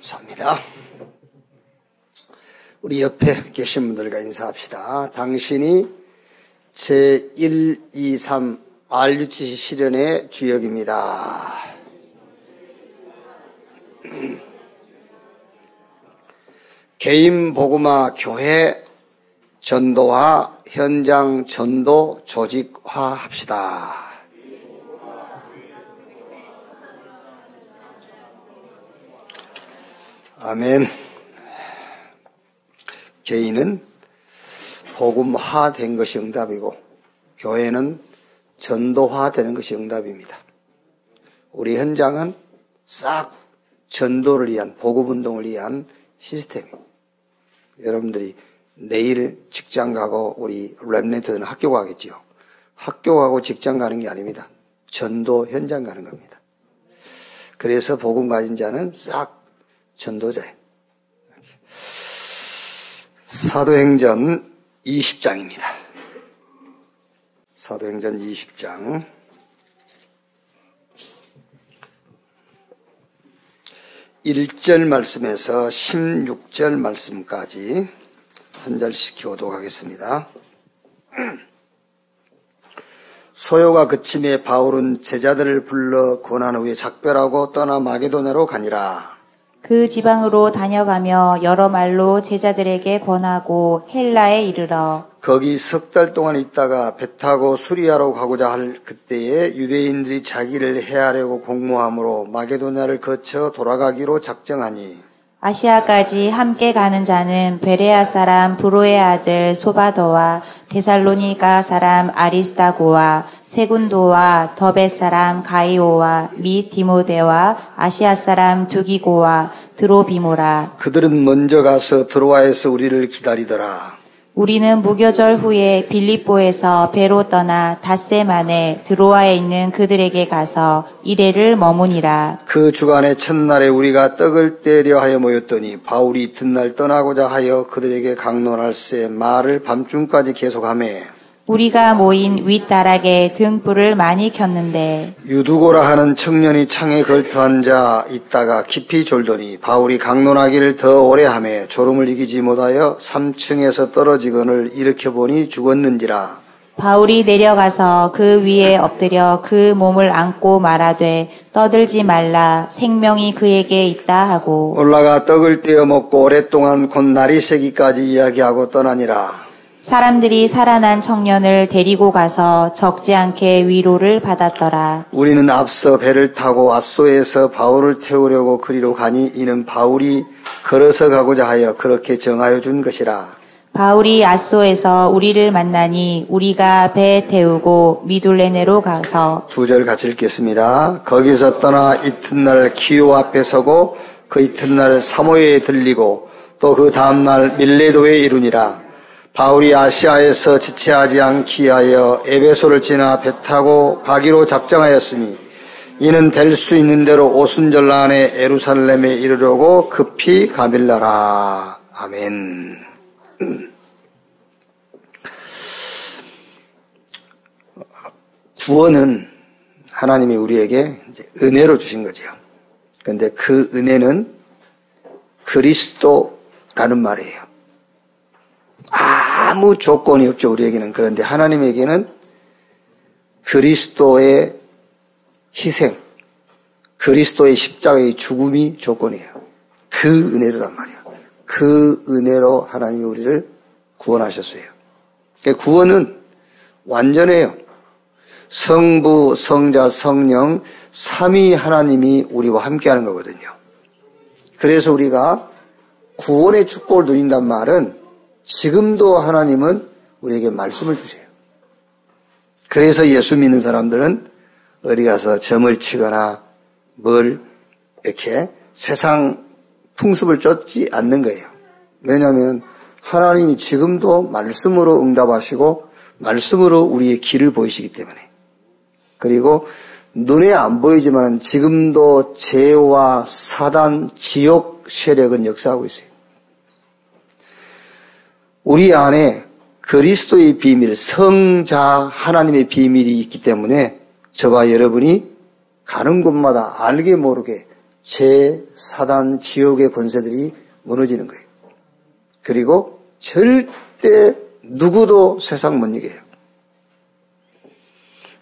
감사합니다. 우리 옆에 계신 분들과 인사합시다. 당신이 제123 RUTC 실현의 주역입니다. 개인 복음화 교회 전도화 현장 전도 조직화 합시다. 아멘. 개인은 복음화된 것이 응답이고 교회는 전도화되는 것이 응답입니다. 우리 현장은 싹 전도를 위한 복음운동을 위한 시스템입니다. 여러분들이 내일 직장 가고 우리 렘넌트는 학교 가겠지요. 학교 가고 직장 가는 게 아닙니다. 전도 현장 가는 겁니다. 그래서 복음 가진 자는 싹 전도자예요. 사도행전 20장입니다. 사도행전 20장 1절 말씀에서 16절 말씀까지 한 절씩 교독하겠습니다. 소요가 그침에 바울은 제자들을 불러 고난 후에 작별하고 떠나 마게도냐로 가니라. 그 지방으로 다녀가며 여러 말로 제자들에게 권하고 헬라에 이르러 거기 석 달 동안 있다가 배 타고 수리아로 가고자 할 그때에 유대인들이 자기를 해하려고 공모함으로 마게도냐를 거쳐 돌아가기로 작정하니 아시아까지 함께 가는 자는 베레아 사람 브로의 아들 소바더와 데살로니가 사람 아리스다고와 세군도와 더베 사람 가이오와 및 디모데와 아시아 사람 두기고와 드로비모라. 그들은 먼저 가서 드로아에서 우리를 기다리더라. 우리는 무교절 후에 빌립보에서 배로 떠나 닷새 만에 드로아에 있는 그들에게 가서 이레를 머무니라. 그 주간의 첫날에 우리가 떡을 떼려 하여 모였더니 바울이 이튿날 떠나고자 하여 그들에게 강론할새 말을 밤중까지 계속하매 우리가 모인 윗다락에 등불을 많이 켰는데 유두고라 하는 청년이 창에 걸터 앉아 있다가 깊이 졸더니 바울이 강론하기를 더 오래 하매 졸음을 이기지 못하여 3층에서 떨어지거늘 일으켜보니 죽었는지라. 바울이 내려가서 그 위에 엎드려 그 몸을 안고 말하되 떠들지 말라 생명이 그에게 있다 하고 올라가 떡을 떼어 먹고 오랫동안 곧 날이 새기까지 이야기하고 떠나니라. 사람들이 살아난 청년을 데리고 가서 적지 않게 위로를 받았더라. 우리는 앞서 배를 타고 앗소에서 바울을 태우려고 그리로 가니 이는 바울이 걸어서 가고자 하여 그렇게 정하여 준 것이라. 바울이 앗소에서 우리를 만나니 우리가 배 태우고 미둘레네로 가서 2절 같이 읽겠습니다. 거기서 떠나 이튿날 키오 앞에 서고 그 이튿날 사모에 들리고 또 그 다음날 밀레도에 이르니라. 바울이 아시아에서 지체하지 않기 위하여 에베소를 지나 배 타고 가기로 작정하였으니 이는 될 수 있는 대로 오순절 안에 예루살렘에 이르려고 급히 가밀라라. 아멘. 구원은 하나님이 우리에게 은혜로 주신 거죠. 그런데 그 은혜는 그리스도라는 말이에요. 아무 조건이 없죠, 우리에게는. 그런데 하나님에게는 그리스도의 희생, 그리스도의 십자가의 죽음이 조건이에요. 그 은혜란 말이에요. 그 은혜로 하나님이 우리를 구원하셨어요. 그러니까 구원은 완전해요. 성부, 성자, 성령, 삼위 하나님이 우리와 함께하는 거거든요. 그래서 우리가 구원의 축복을 누린단 말은 지금도 하나님은 우리에게 말씀을 주세요. 그래서 예수 믿는 사람들은 어디 가서 점을 치거나 뭘 이렇게 세상 풍습을 쫓지 않는 거예요. 왜냐하면 하나님이 지금도 말씀으로 응답하시고 말씀으로 우리의 길을 보이시기 때문에. 그리고 눈에 안 보이지만 지금도 죄와 사단, 지옥 세력은 역사하고 있어요. 우리 안에 그리스도의 비밀, 성자 하나님의 비밀이 있기 때문에 저와 여러분이 가는 곳마다 알게 모르게 제4단 지옥의 권세들이 무너지는 거예요. 그리고 절대 누구도 세상 못 이겨요.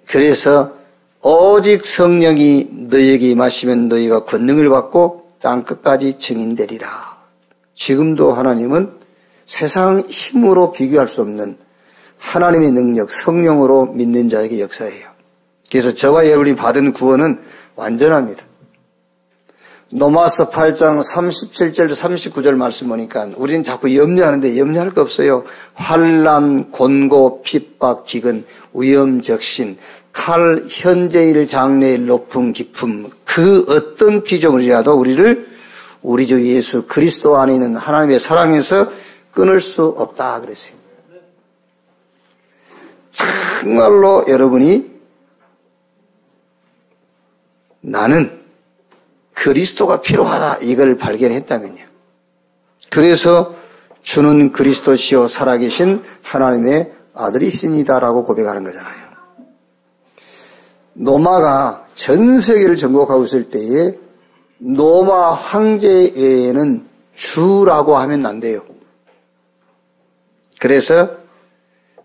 그래서 오직 성령이 너희에게 임하시면 너희가 권능을 받고 땅 끝까지 증인되리라. 지금도 하나님은 세상 힘으로 비교할 수 없는 하나님의 능력, 성령으로 믿는 자에게 역사해요. 그래서 저와 여러분이 받은 구원은 완전합니다. 로마서 8장 37절 39절 말씀 보니까 우리는 자꾸 염려하는데 염려할 거 없어요. 환난, 곤고, 핍박, 기근, 위험, 적신, 칼, 현재일, 장래일, 높음, 깊음 그 어떤 피조물이라도 우리를 우리 주 예수 그리스도 안에 있는 하나님의 사랑에서 끊을 수 없다 그랬어요. 정말로 여러분이 나는 그리스도가 필요하다 이걸 발견했다면요. 그래서 주는 그리스도시요 살아계신 하나님의 아들이십니다라고 고백하는 거잖아요. 로마가 전 세계를 정복하고 있을 때에 로마 황제 외에는 주라고 하면 안 돼요. 그래서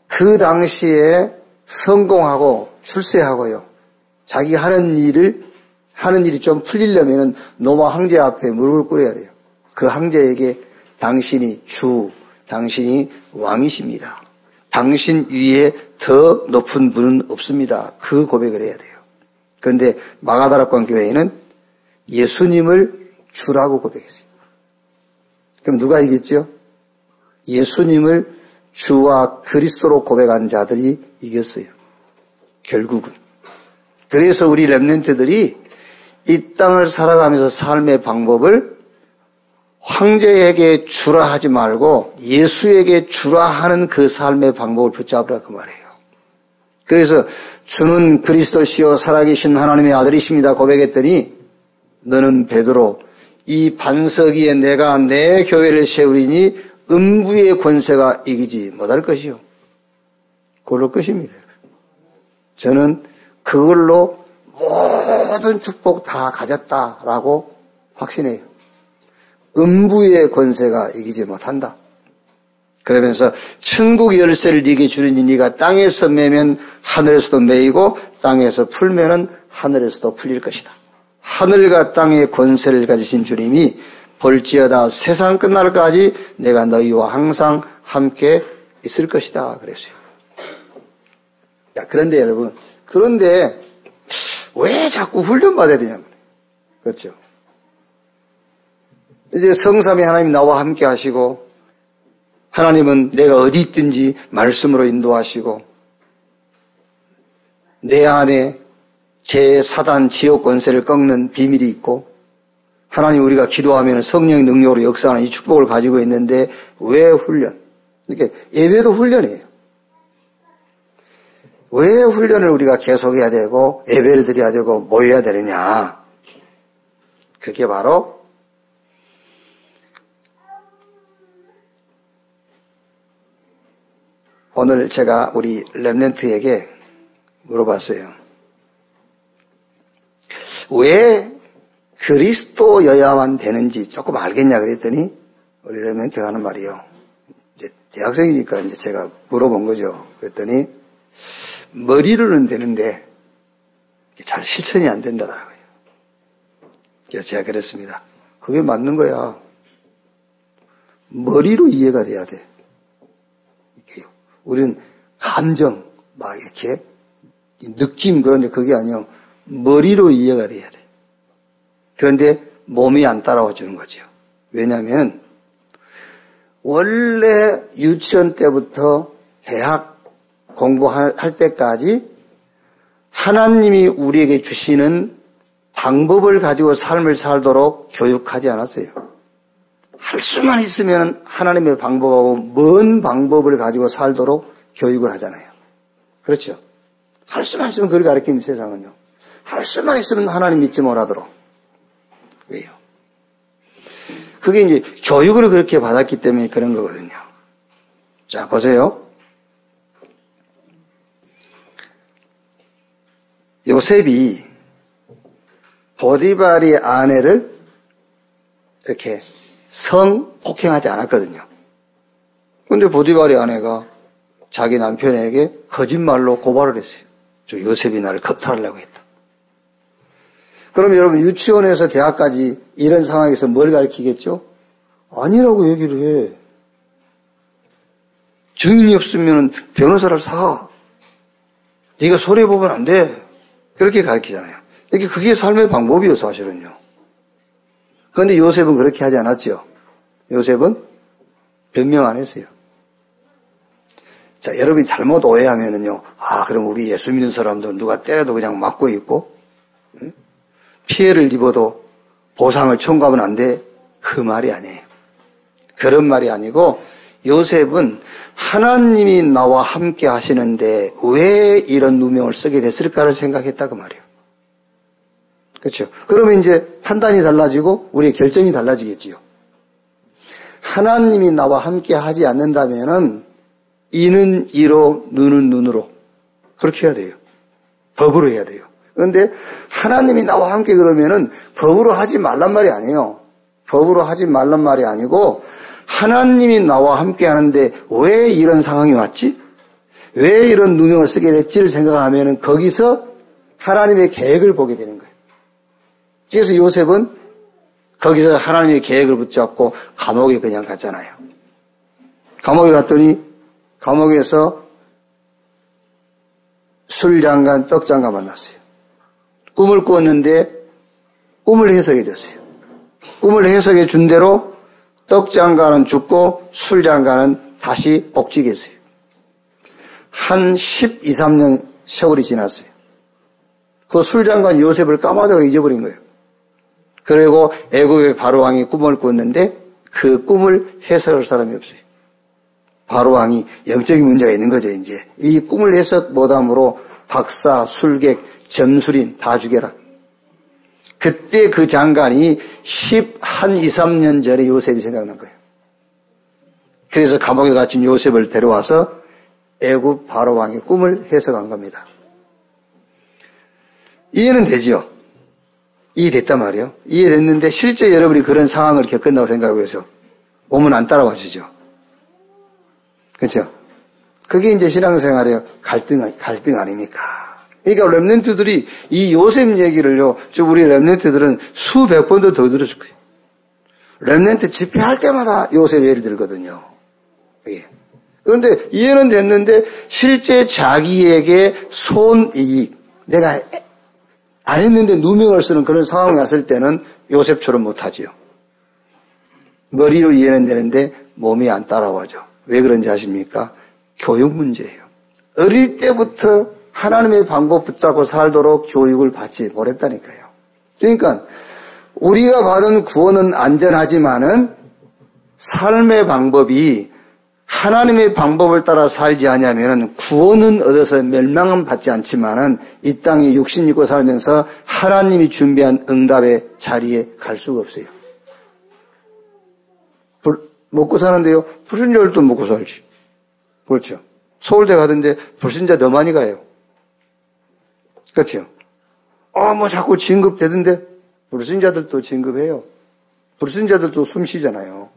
그 당시에 성공하고 출세하고요. 자기 하는 일이 좀 풀리려면은 로마 황제 앞에 무릎을 꿇어야 돼요. 그 황제에게 당신이 주, 당신이 왕이십니다. 당신 위에 더 높은 분은 없습니다. 그 고백을 해야 돼요. 그런데 마가다락방 교회에는 예수님을 주라고 고백했어요. 그럼 누가 이겼죠? 예수님을 주와 그리스도로 고백한 자들이 이겼어요. 결국은. 그래서 우리 렘넌트들이 이 땅을 살아가면서 삶의 방법을 황제에게 주라 하지 말고 예수에게 주라 하는 그 삶의 방법을 붙잡으라 그 말이에요. 그래서 주는 그리스도시요 살아계신 하나님의 아들이십니다 고백했더니 너는 베드로 이 반석 위에 내가 내 교회를 세우리니 음부의 권세가 이기지 못할 것이요. 그걸로 끝입니다. 저는 그걸로 모든 축복 다 가졌다라고 확신해요. 음부의 권세가 이기지 못한다. 그러면서 천국 열쇠를 네게 주리니 네가 땅에서 매면 하늘에서도 매이고 땅에서 풀면은 하늘에서도 풀릴 것이다. 하늘과 땅의 권세를 가지신 주님이 볼지어다 세상 끝날까지 내가 너희와 항상 함께 있을 것이다 그랬어요. 자, 그런데 여러분, 왜 자꾸 훈련받아야 되냐면, 그렇죠. 이제 성삼위 하나님 나와 함께 하시고, 하나님은 내가 어디 있든지 말씀으로 인도하시고, 내 안에 제4단 지옥 권세를 꺾는 비밀이 있고, 하나님 우리가 기도하면 성령의 능력으로 역사하는 이 축복을 가지고 있는데, 왜 훈련? 그러니까 예배도 훈련이에요. 왜 훈련을 우리가 계속해야 되고 예배를 드려야 되고 모여야 되느냐. 그게 바로 오늘 제가 우리 렘넌트에게 물어봤어요. 왜 그리스도여야만 되는지 조금 알겠냐 그랬더니 우리 렘넌트가 하는 말이요. 이제 대학생이니까 이제 제가 물어본 거죠. 그랬더니 머리로는 되는데 잘 실천이 안 된다더라고요. 그래서 제가 그랬습니다. 그게 맞는 거야. 머리로 이해가 돼야 돼. 이게요. 우리는 감정, 막 이렇게 느낌 그런데 그게 아니요. 머리로 이해가 돼야 돼. 그런데 몸이 안 따라와 주는 거죠. 왜냐하면 원래 유치원 때부터 대학 공부할 때까지 하나님이 우리에게 주시는 방법을 가지고 삶을 살도록 교육하지 않았어요. 할 수만 있으면 하나님의 방법하고 먼 방법을 가지고 살도록 교육을 하잖아요. 그렇죠? 할 수만 있으면 그걸 가르칩니다, 세상은요. 할 수만 있으면 하나님 믿지 못하도록. 왜요? 그게 이제 교육을 그렇게 받았기 때문에 그런 거거든요. 자, 보세요. 요셉이 보디발의 아내를 이렇게 성폭행하지 않았거든요. 그런데 보디발의 아내가 자기 남편에게 거짓말로 고발을 했어요. 저 요셉이 나를 겁탈하려고 했다. 그럼 여러분 유치원에서 대학까지 이런 상황에서 뭘 가르치겠죠? 아니라고 얘기를 해. 증인이 없으면 변호사를 사. 네가 손해보면 안 돼. 그렇게 가르치잖아요. 이게 그게 삶의 방법이에요, 사실은요. 그런데 요셉은 그렇게 하지 않았죠. 요셉은 변명 안 했어요. 자, 여러분이 잘못 오해하면은요, 그럼 우리 예수 믿는 사람들 누가 때려도 그냥 맞고 있고, 피해를 입어도 보상을 청구하면 안 돼. 그 말이 아니에요. 그런 말이 아니고, 요셉은 하나님이 나와 함께 하시는데 왜 이런 누명을 쓰게 됐을까를 생각했다 그 말이에요. 그렇죠? 그러면 이제 판단이 달라지고 우리의 결정이 달라지겠지요. 하나님이 나와 함께 하지 않는다면은 이는 이로 눈은 눈으로 그렇게 해야 돼요. 법으로 해야 돼요. 그런데 하나님이 나와 함께 그러면은 법으로 하지 말란 말이 아니에요. 법으로 하지 말란 말이 아니고 하나님이 나와 함께 하는데 왜 이런 상황이 왔지? 왜 이런 누명을 쓰게 됐지를 생각하면은 거기서 하나님의 계획을 보게 되는 거예요. 그래서 요셉은 거기서 하나님의 계획을 붙잡고 감옥에 그냥 갔잖아요. 감옥에 갔더니 감옥에서 술장관, 떡장관 만났어요. 꿈을 꾸었는데 꿈을 해석해 줬어요. 꿈을 해석해 준 대로 떡장관은 죽고 술장관은 다시 복직했어요. 한 12, 13년 세월이 지났어요. 그 술장관 요셉을 까마다가 잊어버린 거예요. 그리고 애굽의 바로왕이 꿈을 꿨는데 그 꿈을 해석할 사람이 없어요. 바로왕이 영적인 문제가 있는 거죠, 이제. 이 꿈을 해석 못함으로 박사, 술객, 점술인 다 죽여라. 그때 그 장관이 2, 3년 전에 요셉이 생각난 거예요. 그래서 감옥에 갇힌 요셉을 데려와서 애굽 바로왕의 꿈을 해석한 겁니다. 이해는 되죠? 이해됐단 말이에요. 이해됐는데 실제 여러분이 그런 상황을 겪은다고 생각해서 오면 안 따라와 주죠. 그렇죠? 그게 이제 신앙생활의 갈등 아닙니까? 그러니까 렘넌트들이 이 요셉 얘기를요, 우리 렘넌트들은 수백 번도 더 들었을 거예요. 렘넌트 집회할 때마다 요셉 예를 들거든요. 예. 그런데 이해는 됐는데 실제 자기에게 손이익, 내가 안 했는데 누명을 쓰는 그런 상황이 왔을 때는 요셉처럼 못하지요. 머리로 이해는 되는데 몸이 안 따라와죠. 왜 그런지 아십니까? 교육 문제예요. 어릴 때부터 하나님의 방법 붙잡고 살도록 교육을 받지 못했다니까요. 그러니까 우리가 받은 구원은 안전하지만은 삶의 방법이 하나님의 방법을 따라 살지 않으면 구원은 얻어서 멸망은 받지 않지만은 이 땅에 육신 입고 살면서 하나님이 준비한 응답의 자리에 갈 수가 없어요. 먹고 사는데요. 불신자들도 먹고 살지. 그렇죠. 서울대 가던데 불신자 더 많이 가요. 그렇죠. 뭐 자꾸 진급되던데 불신자들도 진급해요. 불신자들도 숨 쉬잖아요.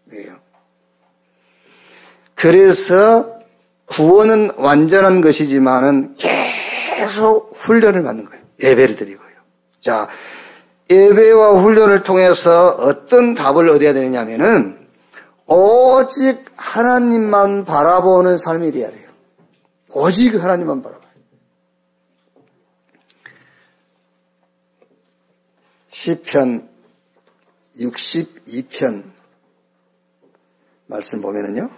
네. 그래서 구원은 완전한 것이지만은 계속 훈련을 받는 거예요. 예배를 드리고요. 자, 예배와 훈련을 통해서 어떤 답을 얻어야 되느냐 하면은 오직 하나님만 바라보는 삶이 돼야 돼요. 오직 하나님만 바라봐요. 시편 62편 말씀 보면은요.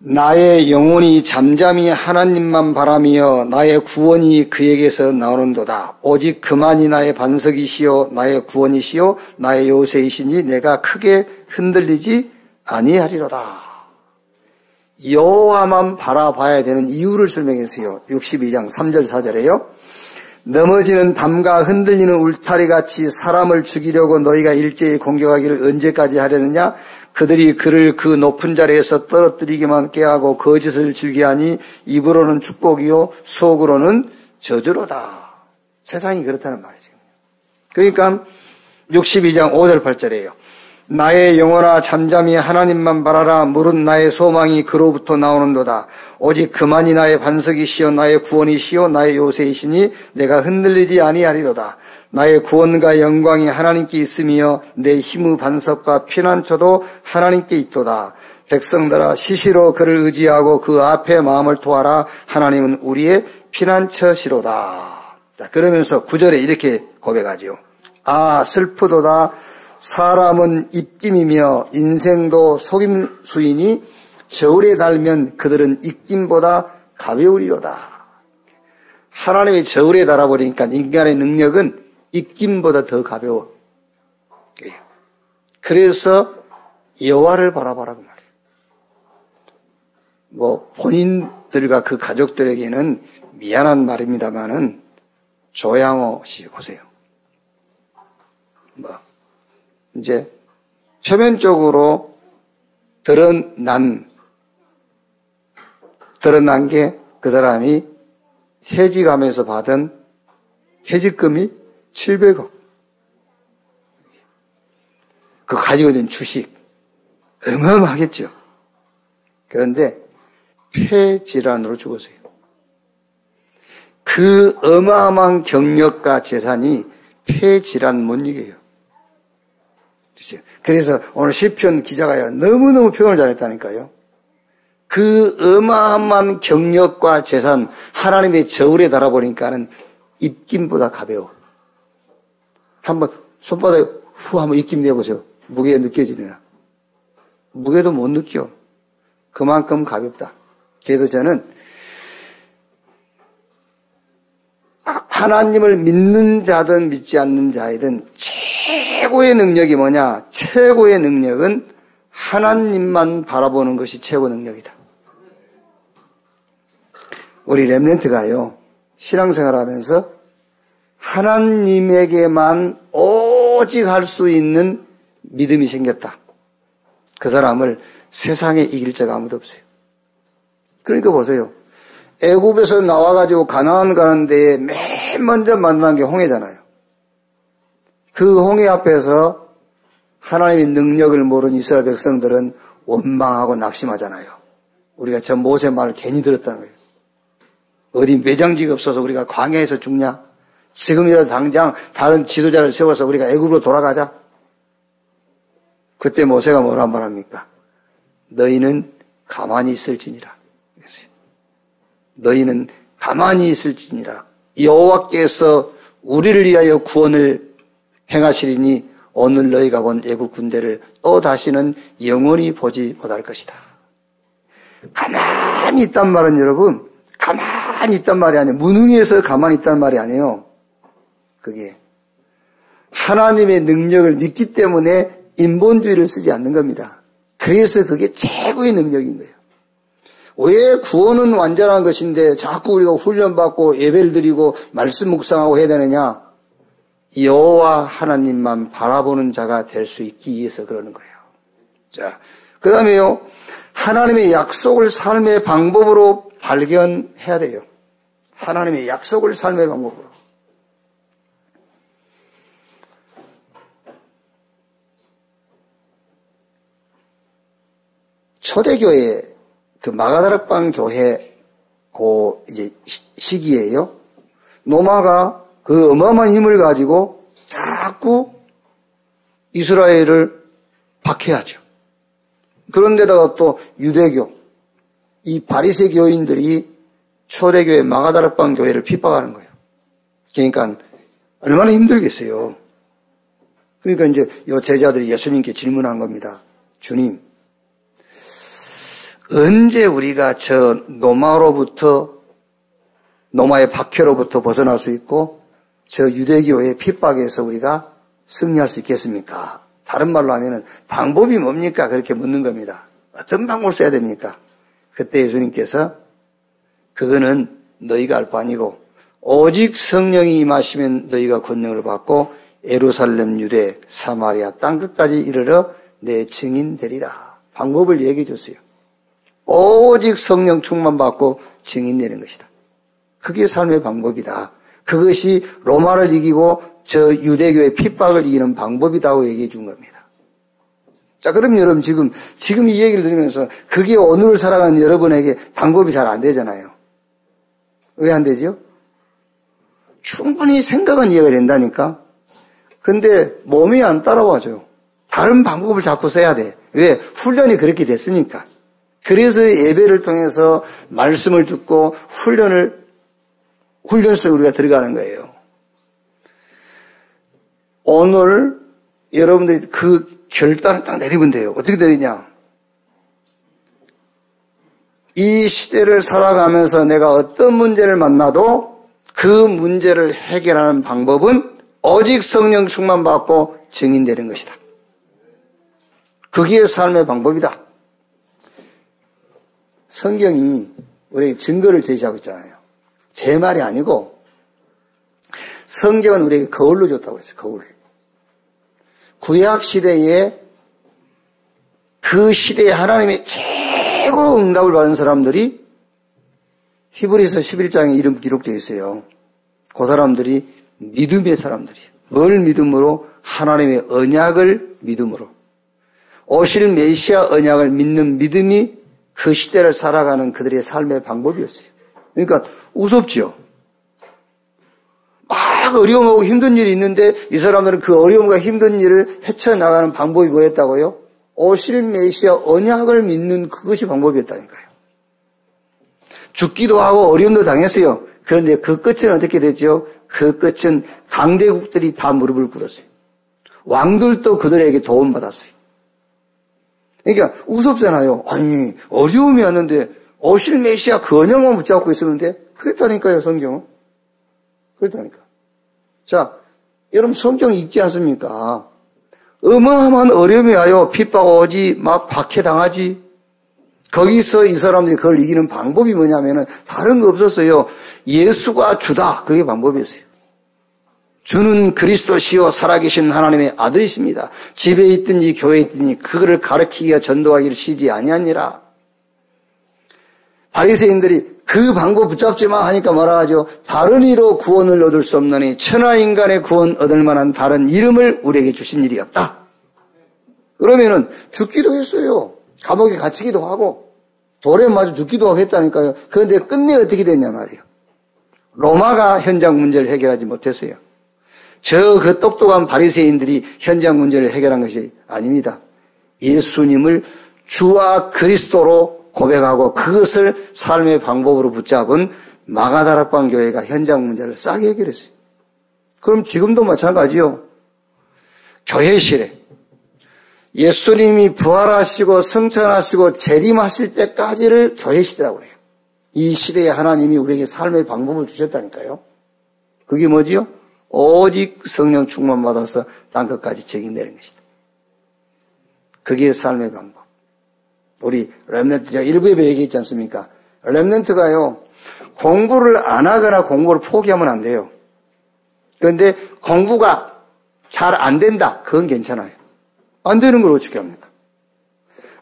나의 영혼이 잠잠히 하나님만 바라며 나의 구원이 그에게서 나오는도다. 오직 그만이 나의 반석이시요 나의 구원이시요 나의 요새이시니 내가 크게 흔들리지 아니하리로다. 여호와만 바라봐야 되는 이유를 설명했어요. 62장 3절 4절에요. 넘어지는 담과 흔들리는 울타리같이 사람을 죽이려고 너희가 일제히 공격하기를 언제까지 하려느냐? 그들이 그를 그 높은 자리에서 떨어뜨리기만 꾀하고 거짓을 즐기하니 입으로는 축복이요 속으로는 저주로다. 세상이 그렇다는 말이죠. 그러니까 62장 5절 8절이에요. 나의 영혼아 잠잠히 하나님만 바라라. 물은 나의 소망이 그로부터 나오는도다. 오직 그만이 나의 반석이시여 나의 구원이시여 나의 요새이시니 내가 흔들리지 아니하리로다. 나의 구원과 영광이 하나님께 있으며 내 힘의 반석과 피난처도 하나님께 있도다. 백성들아 시시로 그를 의지하고 그 앞에 마음을 토하라. 하나님은 우리의 피난처시로다. 자, 그러면서 9절에 이렇게 고백하지요. 아 슬프도다. 사람은 입김이며 인생도 속임수이니 저울에 달면 그들은 입김보다 가벼우리로다. 하나님의 저울에 달아버리니까 인간의 능력은 입김보다 더 가벼워. 그래서 여호와를 바라봐라 그 말이에요. 뭐 본인들과 그 가족들에게는 미안한 말입니다만은 조양호 씨 보세요. 뭐 이제 표면적으로 드러난 게 그 사람이 퇴직하면서 받은 퇴직금이 700억. 그 가지고 있는 주식 어마어마하겠죠. 그런데 폐질환으로 죽었어요. 그 어마어마한 경력과 재산이 폐질환 못 이겨요. 그래서 오늘 시편 기자가 너무너무 표현을 잘했다니까요. 그 어마어마한 경력과 재산 하나님의 저울에 달아보니까는 입김보다 가벼워. 한번 손바닥에 후 한번 입김 내보세요. 무게 느껴지느냐. 무게도 못 느껴. 그만큼 가볍다. 그래서 저는 하나님을 믿는 자든 믿지 않는 자이든 최고의 능력이 뭐냐? 최고의 능력은 하나님만 바라보는 것이 최고 능력이다. 우리 렘넌트가요, 신앙생활 하면서 하나님에게만 오직 할 수 있는 믿음이 생겼다. 그 사람을 세상에 이길 자가 아무도 없어요. 그러니까 보세요. 애굽에서 나와가지고 가나안 가는 데에 맨 먼저 만난 게 홍해잖아요. 그 홍해 앞에서 하나님의 능력을 모르는 이스라엘 백성들은 원망하고 낙심하잖아요. 우리가 저 모세 말을 괜히 들었다는 거예요. 어디 매장지가 없어서 우리가 광야에서 죽냐? 지금이라도 당장 다른 지도자를 세워서 우리가 애굽으로 돌아가자. 그때 모세가 뭐라 말합니까? 너희는 가만히 있을지니라. 너희는 가만히 있을지니라. 여호와께서 우리를 위하여 구원을 행하시리니 오늘 너희가 본 애국 군대를 또 다시는 영원히 보지 못할 것이다. 가만히 있단 말은 여러분, 가만히 있단 말이 아니에요. 무능해서 가만히 있단 말이 아니에요. 그게 하나님의 능력을 믿기 때문에 인본주의를 쓰지 않는 겁니다. 그래서 그게 최고의 능력인 거예요. 왜 구원은 완전한 것인데 자꾸 우리가 훈련받고 예배를 드리고 말씀 묵상하고 해야 되느냐? 여호와 하나님만 바라보는 자가 될 수 있기 위해서 그러는 거예요. 자, 그 다음에요. 하나님의 약속을 삶의 방법으로 발견해야 돼요. 하나님의 약속을 삶의 방법으로. 초대교회, 그 마가다락방 교회, 이제 시기에요. 노마가 그 어마어마한 힘을 가지고 자꾸 이스라엘을 박해하죠. 그런데다가 또 유대교, 이 바리새 교인들이 초대교회 마가다락방 교회를 핍박하는 거예요. 그러니까 얼마나 힘들겠어요. 그러니까 이제 이 제자들이 예수님께 질문한 겁니다. 주님, 언제 우리가 저 노마의 박해로부터 벗어날 수 있고 저 유대교의 핍박에서 우리가 승리할 수 있겠습니까? 다른 말로 하면은 방법이 뭡니까? 그렇게 묻는 겁니다. 어떤 방법을 써야 됩니까? 그때 예수님께서 그거는 너희가 알 바 아니고 오직 성령이 임하시면 너희가 권능을 받고 예루살렘, 유대, 사마리아 땅끝까지 이르러 내 증인 되리라. 방법을 얘기해 줬어요. 오직 성령 충만 받고 증인 되는 것이다. 그게 삶의 방법이다. 그것이 로마를 이기고 저 유대교의 핍박을 이기는 방법이라고 얘기해 준 겁니다. 자, 그럼 여러분 지금 이 얘기를 들으면서 그게 오늘을 살아가는 여러분에게 방법이 잘 안 되잖아요. 왜 안 되죠? 충분히 생각은 이해가 된다니까. 근데 몸이 안 따라와줘요. 다른 방법을 자꾸 써야 돼. 왜? 훈련이 그렇게 됐으니까. 그래서 예배를 통해서 말씀을 듣고 훈련 속에 우리가 들어가는 거예요. 오늘 여러분들이 그 결단을 딱 내리면 돼요. 어떻게 내리냐? 이 시대를 살아가면서 내가 어떤 문제를 만나도 그 문제를 해결하는 방법은 오직 성령 충만 받고 증인되는 것이다. 그게 삶의 방법이다. 성경이 우리에게 증거를 제시하고 있잖아요. 제 말이 아니고 성경은 우리에게 거울로 줬다고 그랬어요. 거울. 구약 시대에 그 시대에 하나님의 최고 응답을 받은 사람들이 히브리서 11장에 이름 기록되어 있어요. 그 사람들이 믿음의 사람들이에요. 뭘 믿음으로? 하나님의 언약을 믿음으로. 오실 메시아 언약을 믿는 믿음이 그 시대를 살아가는 그들의 삶의 방법이었어요. 그러니까 우습죠. 막 어려움하고 힘든 일이 있는데 이 사람들은 그 어려움과 힘든 일을 헤쳐나가는 방법이 뭐였다고요? 오실 메시아 언약을 믿는 그것이 방법이었다니까요. 죽기도 하고 어려움도 당했어요. 그런데 그 끝은 어떻게 됐죠? 그 끝은 강대국들이 다 무릎을 꿇었어요. 왕들도 그들에게 도움받았어요. 그러니까 우습잖아요. 아니 어려움이 왔는데 오실 메시아 그 언약만 붙잡고 있었는데 그랬다니까요. 성경은. 그랬다니까. 자, 여러분 성경 읽지 않습니까? 어마어마한 어려움이 와요. 핍박 오지, 막 박해당하지. 거기서 이 사람들이 그걸 이기는 방법이 뭐냐면은 다른 거 없었어요. 예수가 주다. 그게 방법이었어요. 주는 그리스도시요 살아계신 하나님의 아들이십니다. 집에 있든지 교회에 있든지 그거를 가르치기가 전도하기를 시지 아니하니라. 바리새인들이 그 방법 붙잡지마 하니까 뭐라 하죠? 다른 이로 구원을 얻을 수 없느니 천하인간의 구원 얻을 만한 다른 이름을 우리에게 주신 일이 없다. 그러면은 죽기도 했어요. 감옥에 갇히기도 하고 돌에 맞아 죽기도 하고 했다니까요. 그런데 끝내 어떻게 됐냐 말이에요. 로마가 현장 문제를 해결하지 못했어요. 그 똑똑한 바리새인들이 현장 문제를 해결한 것이 아닙니다. 예수님을 주와 그리스도로 고백하고 그것을 삶의 방법으로 붙잡은 마가다락방 교회가 현장 문제를 싹 해결했어요. 그럼 지금도 마찬가지요. 교회실에 예수님이 부활하시고 승천하시고 재림하실 때까지를 교회시대라고 그래요. 이 시대에 하나님이 우리에게 삶의 방법을 주셨다니까요. 그게 뭐지요? 오직 성령 충만 받아서 땅끝까지 증인되는 것이다. 그게 삶의 방법. 우리 렘넌트, 제가 일부 예배 얘기했지 않습니까? 렘넌트가요, 공부를 안 하거나 공부를 포기하면 안 돼요. 그런데 공부가 잘 안 된다. 그건 괜찮아요. 안 되는 걸 어떻게 합니까?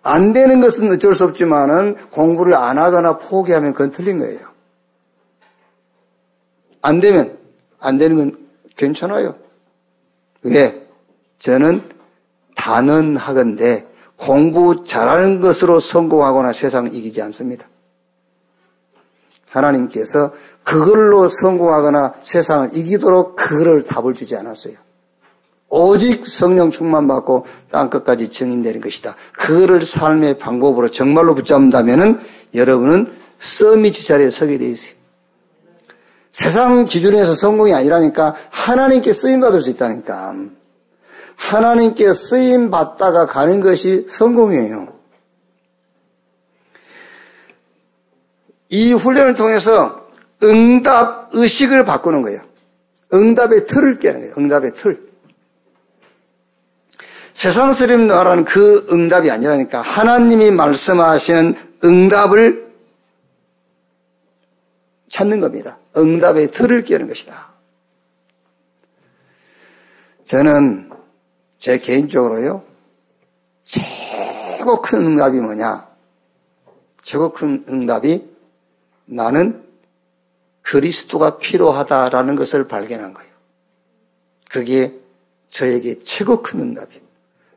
안 되는 것은 어쩔 수 없지만은 공부를 안 하거나 포기하면 그건 틀린 거예요. 안 되면 안 되는 건 괜찮아요. 왜? 저는 단언하건대 공부 잘하는 것으로 성공하거나 세상을 이기지 않습니다. 하나님께서 그걸로 성공하거나 세상을 이기도록 그거를 답을 주지 않았어요. 오직 성령 충만 받고 땅끝까지 증인되는 것이다. 그거를 삶의 방법으로 정말로 붙잡는다면은 여러분은 서밋 자리에 서게 돼 있어요. 세상 기준에서 성공이 아니라니까 하나님께 쓰임받을 수 있다니까. 하나님께 쓰임받다가 가는 것이 성공이에요. 이 훈련을 통해서 응답 의식을 바꾸는 거예요. 응답의 틀을 깨는 거예요. 응답의 틀. 세상 사람이 말하는 그 응답이 아니라니까 하나님이 말씀하시는 응답을 찾는 겁니다. 응답의 틀을 깨는 것이다. 저는 제 개인적으로요, 최고 큰 응답이 뭐냐? 최고 큰 응답이 나는 그리스도가 필요하다라는 것을 발견한 거예요. 그게 저에게 최고 큰 응답이에요.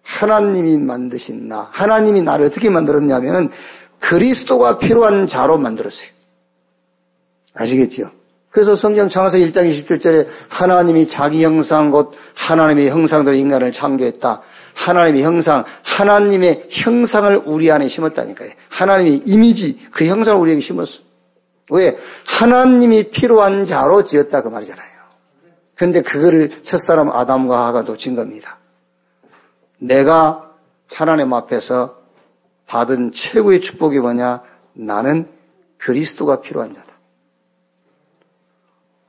하나님이 만드신 나, 하나님이 나를 어떻게 만들었냐면은 그리스도가 필요한 자로 만들었어요. 아시겠죠? 그래서 성경 창세기 1장 27절에 하나님이 자기 형상 곧 하나님의 형상대로 인간을 창조했다. 하나님의 형상, 하나님의 형상을 우리 안에 심었다니까요. 하나님의 이미지, 그 형상을 우리에게 심었어. 왜? 하나님이 필요한 자로 지었다 그 말이잖아요. 그런데 그거를 첫사람 아담과 하와가 놓친 겁니다. 내가 하나님 앞에서 받은 최고의 축복이 뭐냐? 나는 그리스도가 필요한 자다.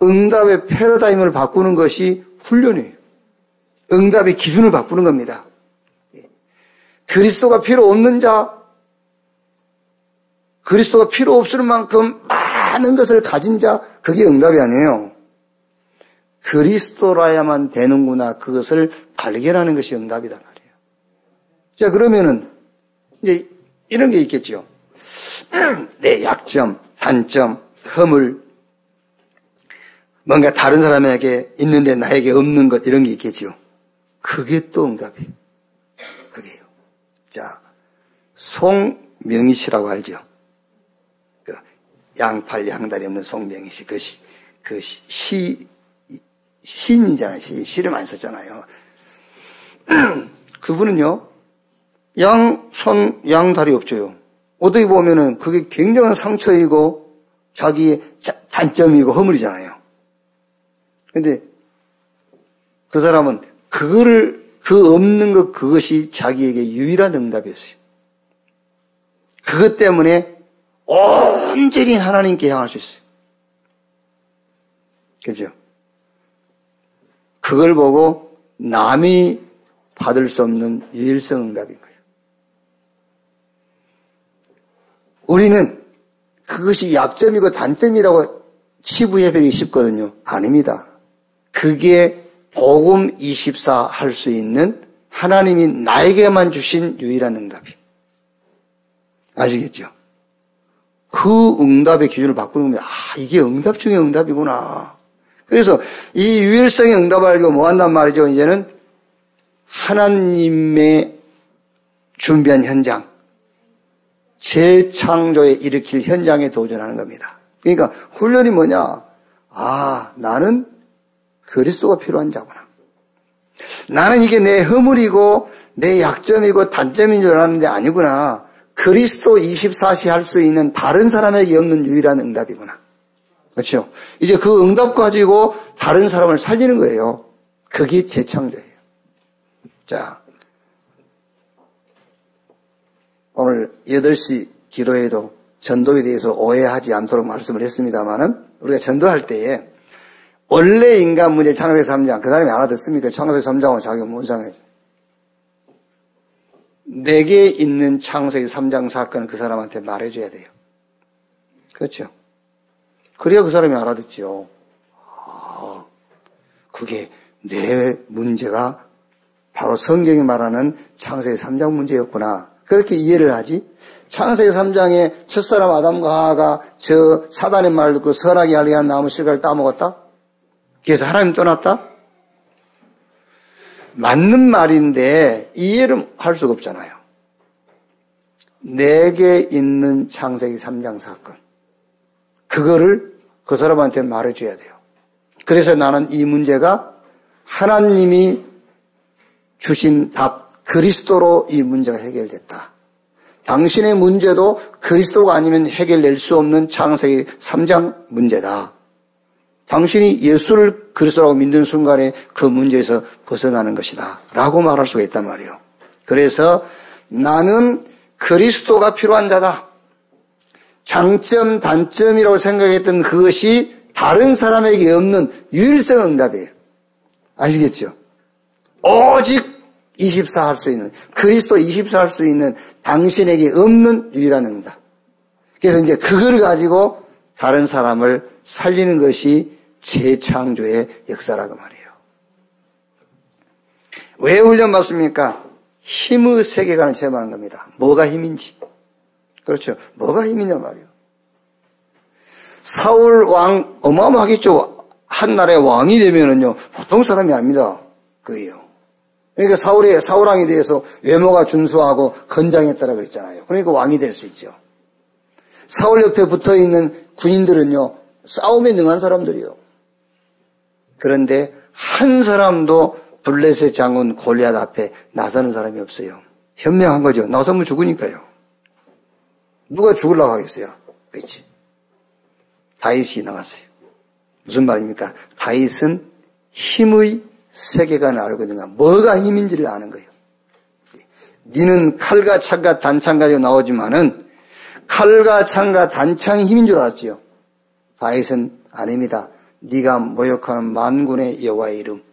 응답의 패러다임을 바꾸는 것이 훈련이에요. 응답의 기준을 바꾸는 겁니다. 그리스도가 필요 없는 자, 그리스도가 필요 없을 만큼 많은 것을 가진 자, 그게 응답이 아니에요. 그리스도라야만 되는구나, 그것을 발견하는 것이 응답이단 말이에요. 자, 그러면은 이제 이런 게 있겠죠. 내 약점, 단점, 허물, 뭔가 다른 사람에게 있는데 나에게 없는 것, 이런 게 있겠죠. 그게 또 응답이에요. 그게요. 자, 송명희 씨라고 알죠? 그 양팔 양다리 없는 송명희 씨, 시인이잖아요. 시를 많이 썼잖아요. 그분은요, 양손, 양다리 없죠요. 어떻게 보면은 그게 굉장한 상처이고 자기의 단점이고 허물이잖아요. 근데 그 사람은 그 없는 것, 그것이 자기에게 유일한 응답이었어요. 그것 때문에 온전히 하나님께 향할 수 있어요. 그죠? 그걸 보고 남이 받을 수 없는 유일성 응답인 거예요. 우리는 그것이 약점이고 단점이라고 치부해버리기 쉽거든요. 아닙니다. 그게 복음 24 할 수 있는 하나님이 나에게만 주신 유일한 응답이에요. 아시겠죠? 그 응답의 기준을 바꾸는 겁니다. 아, 이게 응답 중에 응답이구나. 그래서 이 유일성의 응답을 알고 뭐 한단 말이죠. 이제는 하나님의 준비한 현장, 재창조에 일으킬 현장에 도전하는 겁니다. 그러니까 훈련이 뭐냐? 아, 나는 그리스도가 필요한 자구나. 나는 이게 내 허물이고 내 약점이고 단점인 줄 알았는데 아니구나. 그리스도 24시 할 수 있는 다른 사람에게 없는 유일한 응답이구나. 그렇죠? 이제 그 응답 가지고 다른 사람을 살리는 거예요. 그게 재창조예요. 자, 오늘 8시 기도에도 전도에 대해서 오해하지 않도록 말씀을 했습니다만은 우리가 전도할 때에 원래 인간 문제 창세기 3장 그 사람이 알아듣습니까? 창세기 3장하고 자기가 뭔 상관이죠? 내게 있는 창세기 3장 사건을 그 사람한테 말해줘야 돼요. 그렇죠? 그래야 그 사람이 알아듣죠. 아, 그게 내 문제가 바로 성경이 말하는 창세기 3장 문제였구나. 그렇게 이해를 하지. 창세기 3장에 첫사람 아담과 하와가 저 사단의 말 듣고 선하게 하려 한 나무 실과를 따먹었다? 그래서 하나님 떠났다? 맞는 말인데 이해를 할 수가 없잖아요. 내게 있는 창세기 3장 사건, 그거를 그 사람한테 말해줘야 돼요. 그래서 나는 이 문제가 하나님이 주신 답, 그리스도로 이 문제가 해결됐다. 당신의 문제도 그리스도가 아니면 해결될 수 없는 창세기 3장 문제다. 당신이 예수를 그리스도라고 믿는 순간에 그 문제에서 벗어나는 것이다 라고 말할 수가 있단 말이에요. 그래서 나는 그리스도가 필요한 자다. 장점, 단점이라고 생각했던 그것이 다른 사람에게 없는 유일성 응답이에요. 아시겠죠? 오직 24 할 수 있는, 그리스도 24 할 수 있는 당신에게 없는 유일한 응답. 그래서 이제 그걸 가지고 다른 사람을 살리는 것이 재창조의 역사라고 말이에요. 왜 훈련받습니까? 힘의 세계관을 체험하는 겁니다. 뭐가 힘인지. 그렇죠. 뭐가 힘이냐 말이에요. 사울 왕 어마어마하겠죠. 한 나라의 왕이 되면은요, 보통 사람이 아닙니다. 그게요. 그러니까 사울 왕에 대해서 외모가 준수하고 건장했다라 그랬잖아요. 그러니까 왕이 될 수 있죠. 사울 옆에 붙어 있는 군인들은요, 싸움에 능한 사람들이요. 그런데 한 사람도 블레셋 장군 골리앗 앞에 나서는 사람이 없어요. 현명한 거죠. 나서면 죽으니까요. 누가 죽으려고 하겠어요? 그렇지. 다윗이 나갔어요. 무슨 말입니까? 다윗은 힘의 세계관을 알거든요. 뭐가 힘인지를 아는 거예요. 니는 칼과 창과 단창 가지고 나오지만은 칼과 창과 단창이 힘인 줄 알았지요. 다윗은 아닙니다. 네가 모욕하는 만군의 여호와의 이름.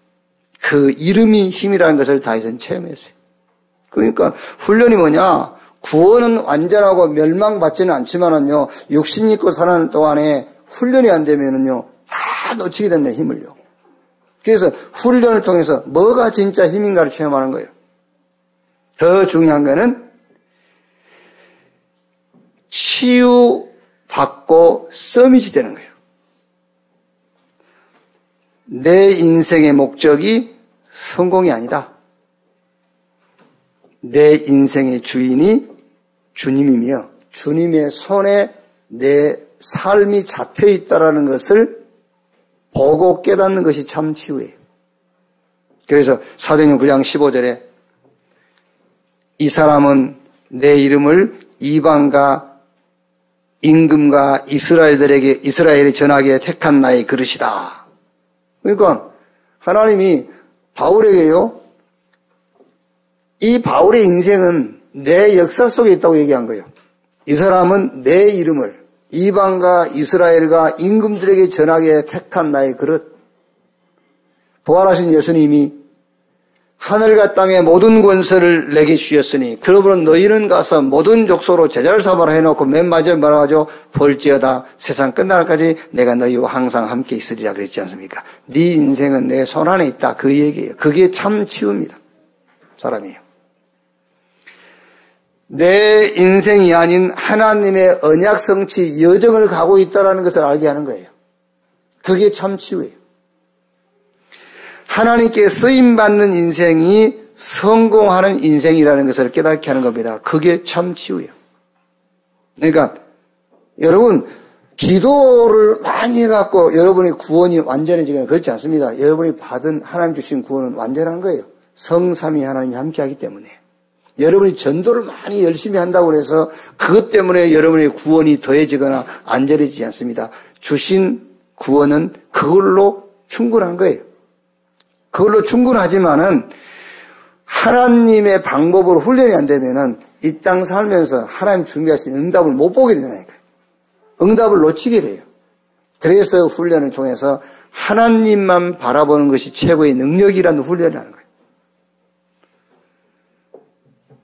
그 이름이 힘이라는 것을 다윗은 체험했어요. 그러니까 훈련이 뭐냐? 구원은 완전하고 멸망받지는 않지만은요, 육신 입고 사는 동안에 훈련이 안 되면은요, 다 놓치게 된다, 힘을요. 그래서 훈련을 통해서 뭐가 진짜 힘인가를 체험하는 거예요. 더 중요한 거는 치유받고 서밋이 되는 거예요. 내 인생의 목적이 성공이 아니다. 내 인생의 주인이 주님이며 주님의 손에 내 삶이 잡혀 있다라는 것을 보고 깨닫는 것이 참 치유예요. 그래서 사도행전 9장 15절에 이 사람은 내 이름을 이방과 임금과 이스라엘에 전하기에 택한 나의 그릇이다. 그러니까 하나님이 바울에게요, 이 바울의 인생은 내 역사 속에 있다고 얘기한 거예요. 이 사람은 내 이름을 이방과 이스라엘과 임금들에게 전하기에 택한 나의 그릇. 부활하신 예수님이 하늘과 땅의 모든 권세를 내게 주셨으니 그러므로 너희는 가서 모든 족속으로 제자를 삼아라 해놓고 맨 마지막에 말하죠. 볼지어다 세상 끝날까지 내가 너희와 항상 함께 있으리라 그랬지 않습니까? 네 인생은 내 손 안에 있다. 그 얘기예요. 그게 참 치유입니다. 사람이에요. 내 인생이 아닌 하나님의 언약 성취 여정을 가고 있다는 것을 알게 하는 거예요. 그게 참 치유예요. 하나님께 쓰임받는 인생이 성공하는 인생이라는 것을 깨닫게 하는 겁니다. 그게 참 치유예요. 그러니까 여러분 기도를 많이 해갖고 여러분의 구원이 완전해지거나 그렇지 않습니다. 여러분이 받은 하나님 주신 구원은 완전한 거예요. 성삼위 하나님이 함께하기 때문에. 여러분이 전도를 많이 열심히 한다고 해서 그것 때문에 여러분의 구원이 더해지거나 안전해지지 않습니다. 주신 구원은 그걸로 충분한 거예요. 그걸로 충분하지만은 하나님의 방법으로 훈련이 안 되면은 이 땅 살면서 하나님 준비하신 응답을 못 보게 된다니까요. 응답을 놓치게 돼요. 그래서 훈련을 통해서 하나님만 바라보는 것이 최고의 능력이라는 훈련을 하는 거예요.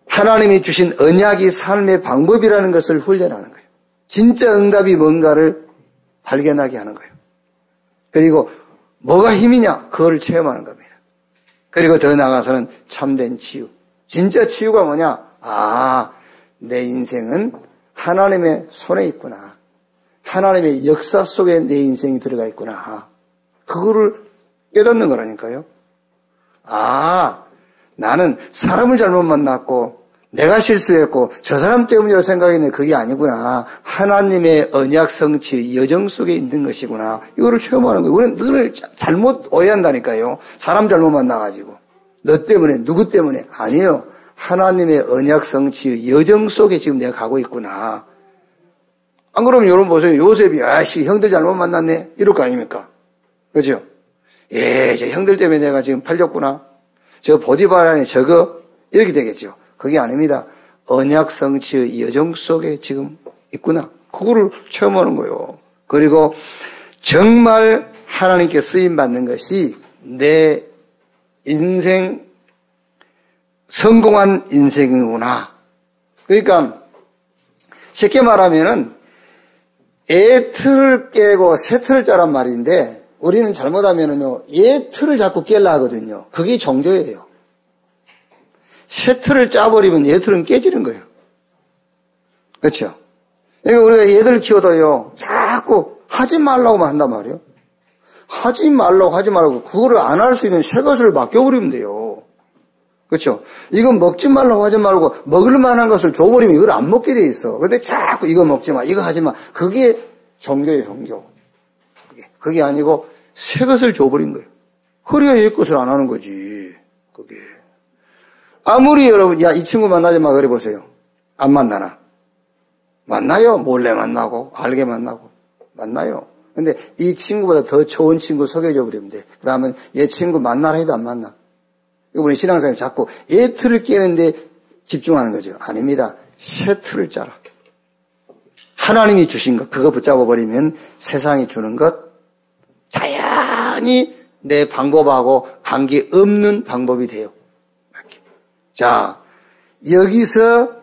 하나님이 주신 언약이 삶의 방법이라는 것을 훈련하는 거예요. 진짜 응답이 뭔가를 발견하게 하는 거예요. 그리고 뭐가 힘이냐? 그걸 체험하는 겁니다. 그리고 더 나아가서는 참된 치유. 진짜 치유가 뭐냐? 아, 내 인생은 하나님의 손에 있구나. 하나님의 역사 속에 내 인생이 들어가 있구나. 그거를 깨닫는 거라니까요. 아, 나는 사람을 잘못 만났고 내가 실수했고 저 사람 때문이라고 생각했는데 그게 아니구나. 하나님의 언약 성취 여정 속에 있는 것이구나. 이거를 체험하는 거예요. 우리는 늘 잘못 오해한다니까요. 사람 잘못 만나가지고. 너 때문에 누구 때문에. 아니에요. 하나님의 언약 성취 여정 속에 지금 내가 가고 있구나. 안 그러면 여러분 보세요. 요셉이 아씨 형들 잘못 만났네. 이럴 거 아닙니까? 그죠? 예, 저 형들 때문에 내가 지금 팔렸구나. 저 보디바라에 저거 이렇게 되겠죠. 그게 아닙니다. 언약 성취의 여정 속에 지금 있구나. 그거를 체험하는 거예요. 그리고 정말 하나님께 쓰임받는 것이 내 인생, 성공한 인생이구나. 그러니까 쉽게 말하면은 애 틀을 깨고 새 틀을 짜란 말인데 우리는 잘못하면은요, 얘 틀을 자꾸 깨려 하거든요. 그게 종교예요. 새 틀을 짜버리면 얘 틀은 깨지는 거예요. 그렇죠? 그러니까 우리가 얘들 키워도요, 자꾸 하지 말라고만 한단 말이에요. 하지 말라고 그거를 안 할 수 있는 새 것을 맡겨버리면 돼요. 그렇죠? 이건 먹지 말라고 하지 말고 먹을 만한 것을 줘버리면 이걸 안 먹게 돼 있어. 근데 자꾸 이거 먹지 마, 이거 하지 마. 그게 종교예요, 종교. 그게 아니고 새 것을 줘버린 거예요. 그래야 옛 것을 안 하는 거지. 그게. 아무리 여러분, 야, 이 친구 만나지 마, 그래 보세요. 안 만나나? 만나요. 몰래 만나고, 알게 만나고. 만나요. 근데 이 친구보다 더 좋은 친구 소개해줘 버리면 돼. 그러면 얘 친구 만나라 해도 안 만나. 우리 신앙생활 자꾸 얘 틀을 깨는데 집중하는 거죠. 아닙니다. 새 틀을 짜라. 하나님이 주신 것, 그거 붙잡아 버리면 세상이 주는 것, 자연히 내 방법하고 관계없는 방법이 돼요. 이렇게. 자, 여기서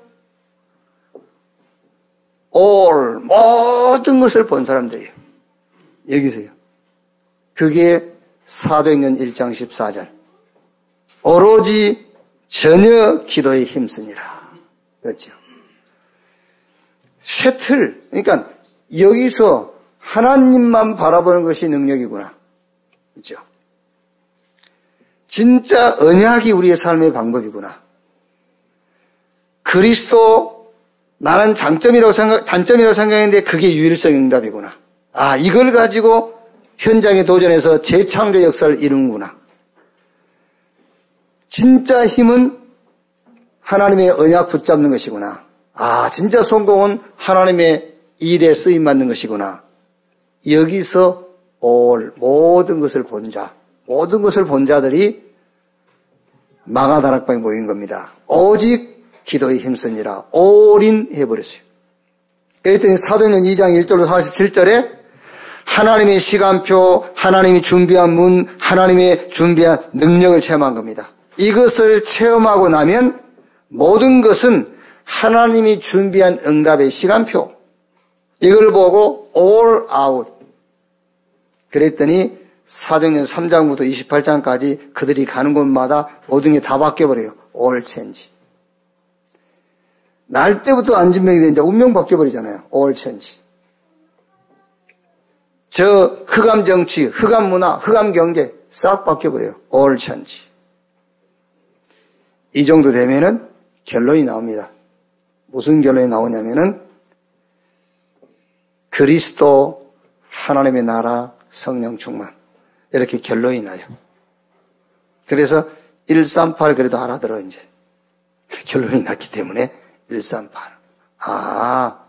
모든 것을 본 사람들이에요. 여기서요. 그게 사도행전 1장 14절. 오로지 전혀 기도에 힘쓰니라. 그렇죠. 새 틀. 그러니까 여기서 하나님만 바라보는 것이 능력이구나. 그렇죠. 진짜 언약이 우리의 삶의 방법이구나. 그리스도 나는 단점이라고 생각했는데 그게 유일성 응답이구나. 아, 이걸 가지고 현장에 도전해서 재창조 역사를 이룬구나. 진짜 힘은 하나님의 언약 붙잡는 것이구나. 아, 진짜 성공은 하나님의 일에 쓰임받는 것이구나. 여기서 모든 것을 본 자들이 마가다락방에 모인 겁니다. 오직 기도에 힘쓰니라. 올인해버렸어요. 그랬더니 사도행전 2장 1절로 47절에 하나님의 시간표, 하나님이 준비한 문, 하나님의 준비한 능력을 체험한 겁니다. 이것을 체험하고 나면 모든 것은 하나님이 준비한 응답의 시간표, 이걸 보고 all out. 그랬더니 사도행전 3장부터 28장까지 그들이 가는 곳마다 모든 게 다 바뀌어버려요. all change. 날 때부터 안진병이 되는 이제 운명 바뀌어버리잖아요. all change. 저 흑암 정치, 흑암 문화, 흑암 경제 싹 바뀌어버려요. all change. 이 정도 되면은 결론이 나옵니다. 무슨 결론이 나오냐면은 그리스도, 하나님의 나라, 성령 충만. 이렇게 결론이 나요. 그래서 138 그래도 알아들어 이제. 결론이 났기 때문에 138. 아,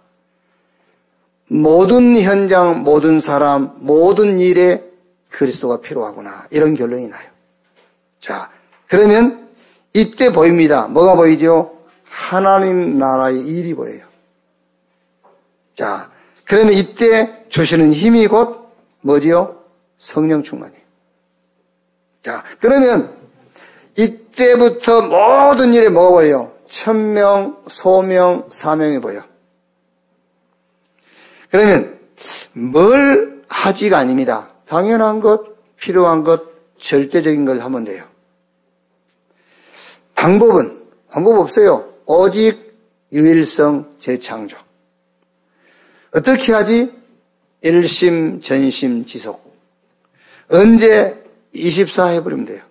모든 현장, 모든 사람, 모든 일에 그리스도가 필요하구나. 이런 결론이 나요. 자, 그러면 이때 보입니다. 뭐가 보이죠? 하나님 나라의 일이 보여요. 자, 그러면 이때 주시는 힘이 곧 뭐지요? 성령 충만이에요. 자, 그러면 이때부터 모든 일에 뭐가 보여요? 천명, 소명, 사명이 보여. 그러면 뭘 하지가 아닙니다. 당연한 것, 필요한 것, 절대적인 걸 하면 돼요. 방법 없어요. 오직 유일성 재창조. 어떻게 하지? 일심, 전심, 지속. 언제 24 해버리면 돼요.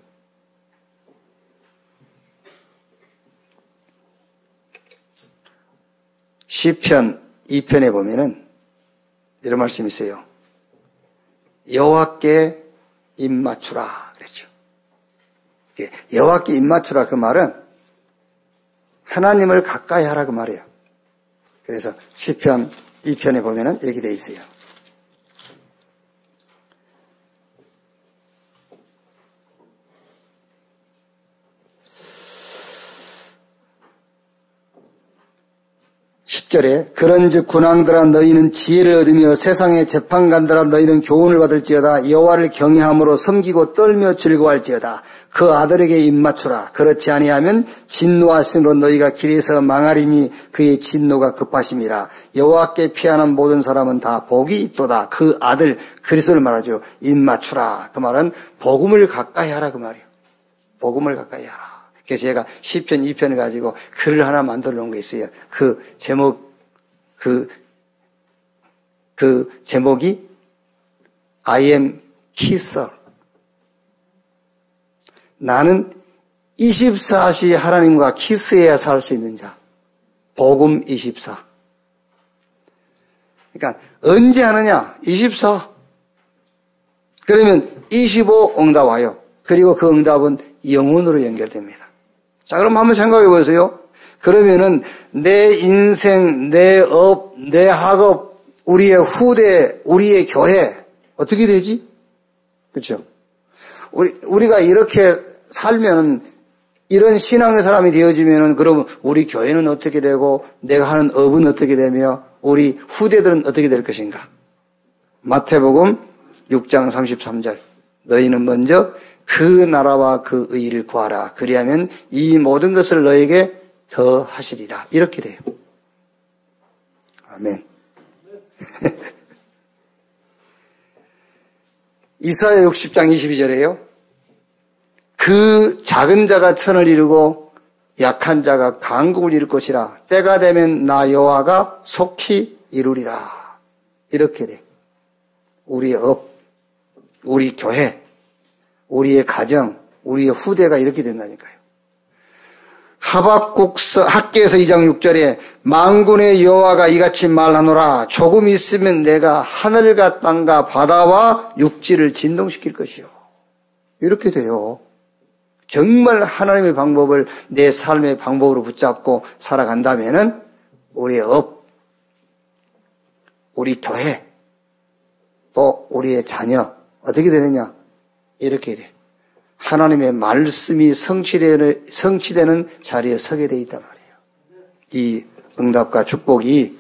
시편 2편에 보면은 이런 말씀이 있어요. 여호와께 입 맞추라 그랬죠. 여호와께 입 맞추라 그 말은 하나님을 가까이 하라 그 말이에요. 그래서 시편 2편에 보면은 이렇게 돼 있어요. 그런즉 군왕들아 너희는 지혜를 얻으며 세상의 재판관들아 너희는 교훈을 받을지어다. 여호와를 경외함으로 섬기고 떨며 즐거워할지어다. 그 아들에게 입맞추라. 그렇지 아니하면 진노하심으로 너희가 길에서 망하리니 그의 진노가 급하심이라. 여호와께 피하는 모든 사람은 다 복이 있도다. 그 아들 그리스도를 말하죠. 입맞추라. 그 말은 복음을 가까이 하라 그 말이에요. 복음을 가까이 하라. 그래서 제가 시편 2편을 가지고 글을 하나 만들어 놓은 게 있어요. 그 제목이 I am kisser. 나는 24시 하나님과 키스해야 살 수 있는 자. 복음 24. 그러니까 언제 하느냐? 24. 그러면 25 응답 와요. 그리고 그 응답은 영혼으로 연결됩니다. 자, 그럼 한번 생각해 보세요. 그러면은 내 인생, 내 업, 내 학업, 우리의 후대, 우리의 교회 어떻게 되지? 그렇죠? 우리가 이렇게 살면 이런 신앙의 사람이 되어지면은 그러면 우리 교회는 어떻게 되고 내가 하는 업은 어떻게 되며 우리 후대들은 어떻게 될 것인가? 마태복음 6장 33절. 너희는 먼저 그 나라와 그 의를 구하라. 그리하면 이 모든 것을 너에게 더 하시리라. 이렇게 돼요. 아멘. 이사야 60장 22절에요. 그 작은 자가 천을 이루고 약한 자가 강국을 이룰 것이라. 때가 되면 나 여호와가 속히 이루리라. 이렇게 돼. 우리의 업, 우리 교회, 우리의 가정, 우리의 후대가 이렇게 된다니까요. 하박국서 학개에서 2장 6절에 만군의 여호와가 이같이 말하노라. 조금 있으면 내가 하늘과 땅과 바다와 육지를 진동시킬 것이요. 이렇게 돼요. 정말 하나님의 방법을 내 삶의 방법으로 붙잡고 살아간다면은 우리의 업, 우리 교회, 또 우리의 자녀 어떻게 되느냐? 이렇게 돼. 하나님의 말씀이 성취되는 자리에 서게 돼 있단 말이에요. 이 응답과 축복이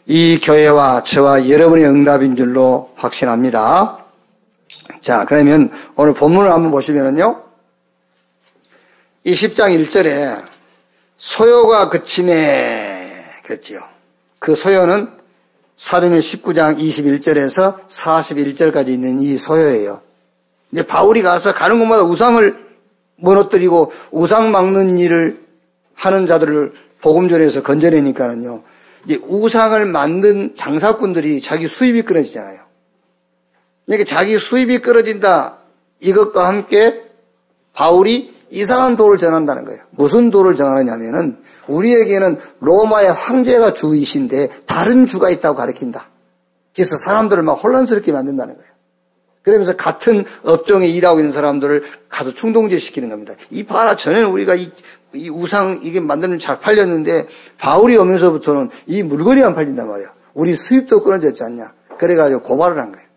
이 교회와 저와 여러분의 응답인 줄로 확신합니다. 자, 그러면 오늘 본문을 한번 보시면은요. 이 10장 1절에 소요가 그침에 그랬지요. 그 소요는 사도행전 19장 21절에서 41절까지 있는 이 소요예요. 이제 바울이 가서 가는 곳마다 우상을 무너뜨리고 우상 막는 일을 하는 자들을 복음전에서 건져내니까는요. 이제 우상을 만든 장사꾼들이 자기 수입이 끊어지잖아요. 그러니까 자기 수입이 끊어진다. 이것과 함께 바울이 이상한 도를 전한다는 거예요. 무슨 도를 전하느냐면은 우리에게는 로마의 황제가 주이신데 다른 주가 있다고 가르친다. 그래서 사람들을 막 혼란스럽게 만든다는 거예요. 그러면서 같은 업종에 일하고 있는 사람들을 가서 충동질시키는 겁니다. 이 봐라, 전에는 우리가 이 우상 이게 만드는 잘 팔렸는데 바울이 오면서부터는 이 물건이 안 팔린단 말이야. 우리 수입도 끊어졌지 않냐. 그래가지고 고발을 한 거예요.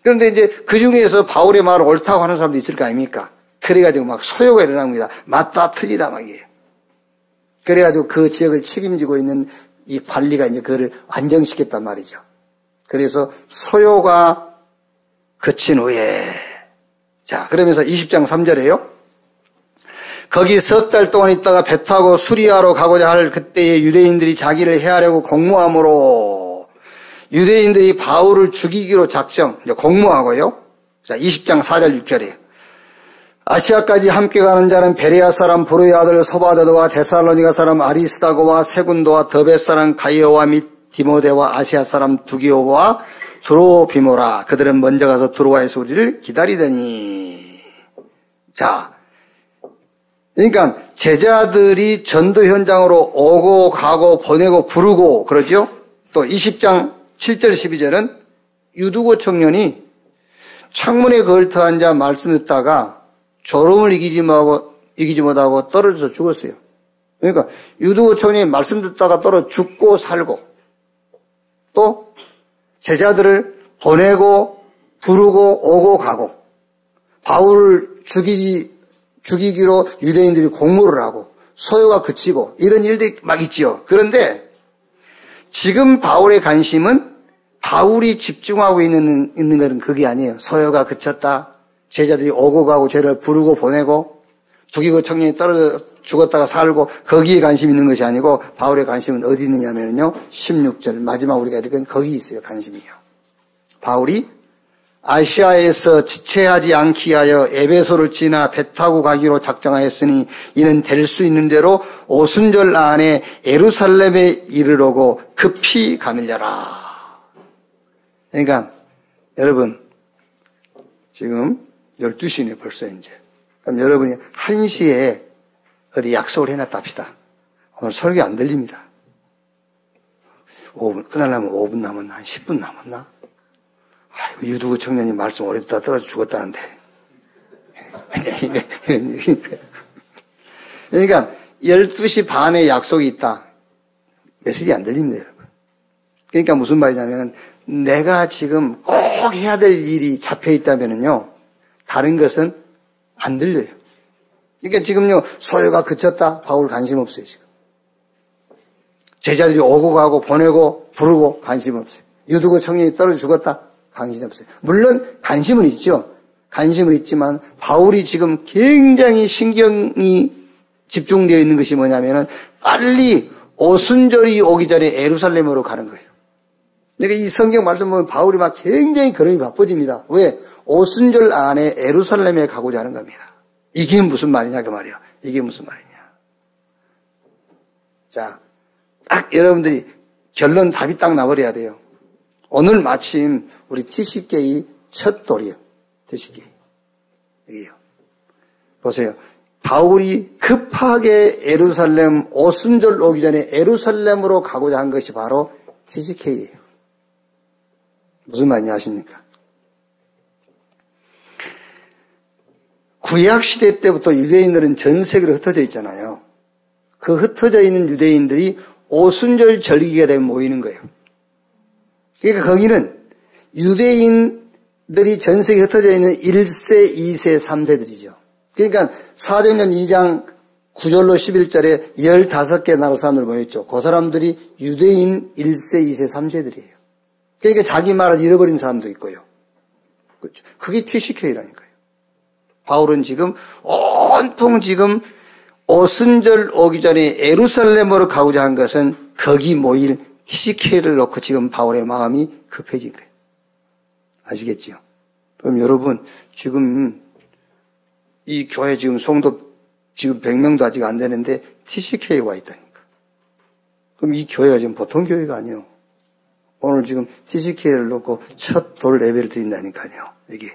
그런데 이제 그 중에서 바울의 말을 옳다고 하는 사람도 있을 거 아닙니까? 그래가지고 막 소요가 일어납니다. 맞다 틀리다 막 이래요. 그래가지고 그 지역을 책임지고 있는 이 관리가 이제 그거를 안정시켰단 말이죠. 그래서 소요가 그친 후에 자, 그러면서 20장 3절에요. 거기 석 달 동안 있다가 배 타고 수리아로 가고자 할 그때에 유대인들이 자기를 해하려고 공모함으로 유대인들이 바울을 죽이기로 작정, 이제 공모하고요. 자, 20장 4절 6절이에요. 아시아까지 함께 가는 자는 베레아 사람 브로의 아들 소바더와 데살로니가 사람 아리스다고와 세군도와 더베 사람 가이오와 및 디모데와 아시아 사람 두기오와 드로비모라. 그들은 먼저 가서 드로아에서 우리를 기다리더니. 자, 그러니까 제자들이 전도 현장으로 오고 가고 보내고 부르고 그러죠. 또 20장 7절 12절은 유두고 청년이 창문에 걸터 앉아 말씀 듣다가 졸음을 이기지 못하고 떨어져서 죽었어요. 그러니까 유두고 청년이 말씀 듣다가 떨어져 죽고 살고 또 제자들을 보내고 부르고 오고 가고 바울을 죽이기로 유대인들이 공모를 하고 소요가 그치고 이런 일들이 막 있지요. 그런데 지금 바울의 관심은 바울이 집중하고 있는 것은 그게 아니에요. 소요가 그쳤다. 제자들이 오고 가고 죄를 부르고 보내고 죽이고 청년이 떨어져 죽었다가 살고 거기에 관심이 있는 것이 아니고 바울의 관심은 어디 있느냐면요. 16절 마지막 우리가 읽은 거기 있어요. 관심이요. 바울이 아시아에서 지체하지 않기 위하여 에베소를 지나 배 타고 가기로 작정하였으니 이는 될 수 있는 대로 오순절 안에 예루살렘에 이르려고 급히 가밀려라. 그러니까 여러분, 지금 12시네 벌써 이제. 그럼 여러분이 1시에 어디 약속을 해놨다 합시다. 오늘 설교 안 들립니다. 5분, 끝나려면 5분 남았나? 한 10분 남았나? 아이고, 유두구 청년이 말씀 오래 듣다 떨어져 죽었다는데. 이런 얘기. 그러니까, 12시 반에 약속이 있다. 메시지 안 들립니다, 여러분. 그러니까 무슨 말이냐면, 내가 지금 꼭 해야 될 일이 잡혀 있다면요, 다른 것은 안 들려요. 그러니까 지금요, 소요가 그쳤다? 바울 관심 없어요, 지금. 제자들이 오고 가고 보내고 부르고 관심 없어요. 유두구 청년이 떨어져 죽었다? 관심 없어요. 물론 관심은 있죠. 관심은 있지만 바울이 지금 굉장히 신경이 집중되어 있는 것이 뭐냐면은 빨리 오순절이 오기 전에 예루살렘으로 가는 거예요. 그러니까 이 성경 말씀 보면 바울이 막 굉장히 걸음이 바빠집니다. 왜? 오순절 안에 예루살렘에 가고자 하는 겁니다. 이게 무슨 말이냐 그 말이야. 이게 무슨 말이냐. 자, 딱 여러분들이 결론 답이 딱 나버려야 돼요. 오늘 마침 우리 TCK 첫 돌이에요. TCK. 여기요. 보세요. 바울이 급하게 예루살렘 오순절 오기 전에 예루살렘으로 가고자 한 것이 바로 TCK예요. 무슨 말인지 아십니까? 구약시대 때부터 유대인들은 전 세계로 흩어져 있잖아요. 그 흩어져 있는 유대인들이 오순절 절기가 되면 모이는 거예요. 그러니까 거기는 유대인들이 전 세계에 흩어져 있는 1세, 2세, 3세들이죠. 그러니까 사도행전 2장 9절로 11절에 15개 나라 사람들 모였죠. 그 사람들이 유대인 1세, 2세, 3세들이에요. 그러니까 자기 말을 잃어버린 사람도 있고요. 그렇죠. 그게 TCK라니까요. 바울은 지금 온통 지금 오순절 오기 전에 예루살렘으로 가고자 한 것은 거기 모일 TCK를 놓고 지금 바울의 마음이 급해진 거예요. 아시겠지요? 그럼 여러분 지금 이 교회 지금 성도 지금 100명도 아직 안 되는데 TCK에 와 있다니까. 그럼 이 교회가 지금 보통 교회가 아니에요. 오늘 지금 TCK를 놓고 첫 돌 예배를 드린다니까요. 이게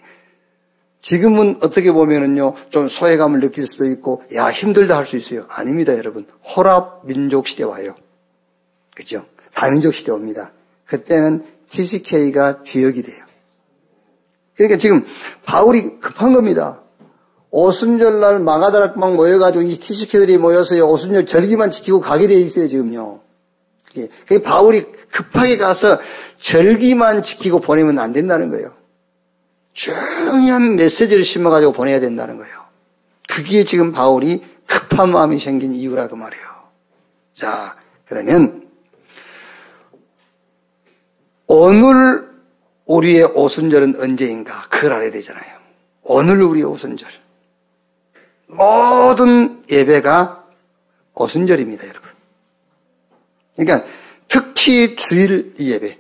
지금은 어떻게 보면은요 좀 소외감을 느낄 수도 있고 야 힘들다 할 수 있어요. 아닙니다, 여러분. 혼합 민족 시대 와요. 그죠? 다민족 시대 옵니다. 그때는 TCK가 주역이 돼요. 그러니까 지금 바울이 급한 겁니다. 오순절날 마가다락방 모여가지고 이 TCK들이 모여서 오순절 절기만 지키고 가게 돼 있어요, 지금요. 그게 바울이 급하게 가서 절기만 지키고 보내면 안 된다는 거예요. 중요한 메시지를 심어가지고 보내야 된다는 거예요. 그게 지금 바울이 급한 마음이 생긴 이유라 그 말이에요. 자, 그러면 오늘 우리의 오순절은 언제인가? 그걸 알아야 되잖아요. 오늘 우리의 오순절. 모든 예배가 오순절입니다, 여러분. 그러니까 특히 주일 예배.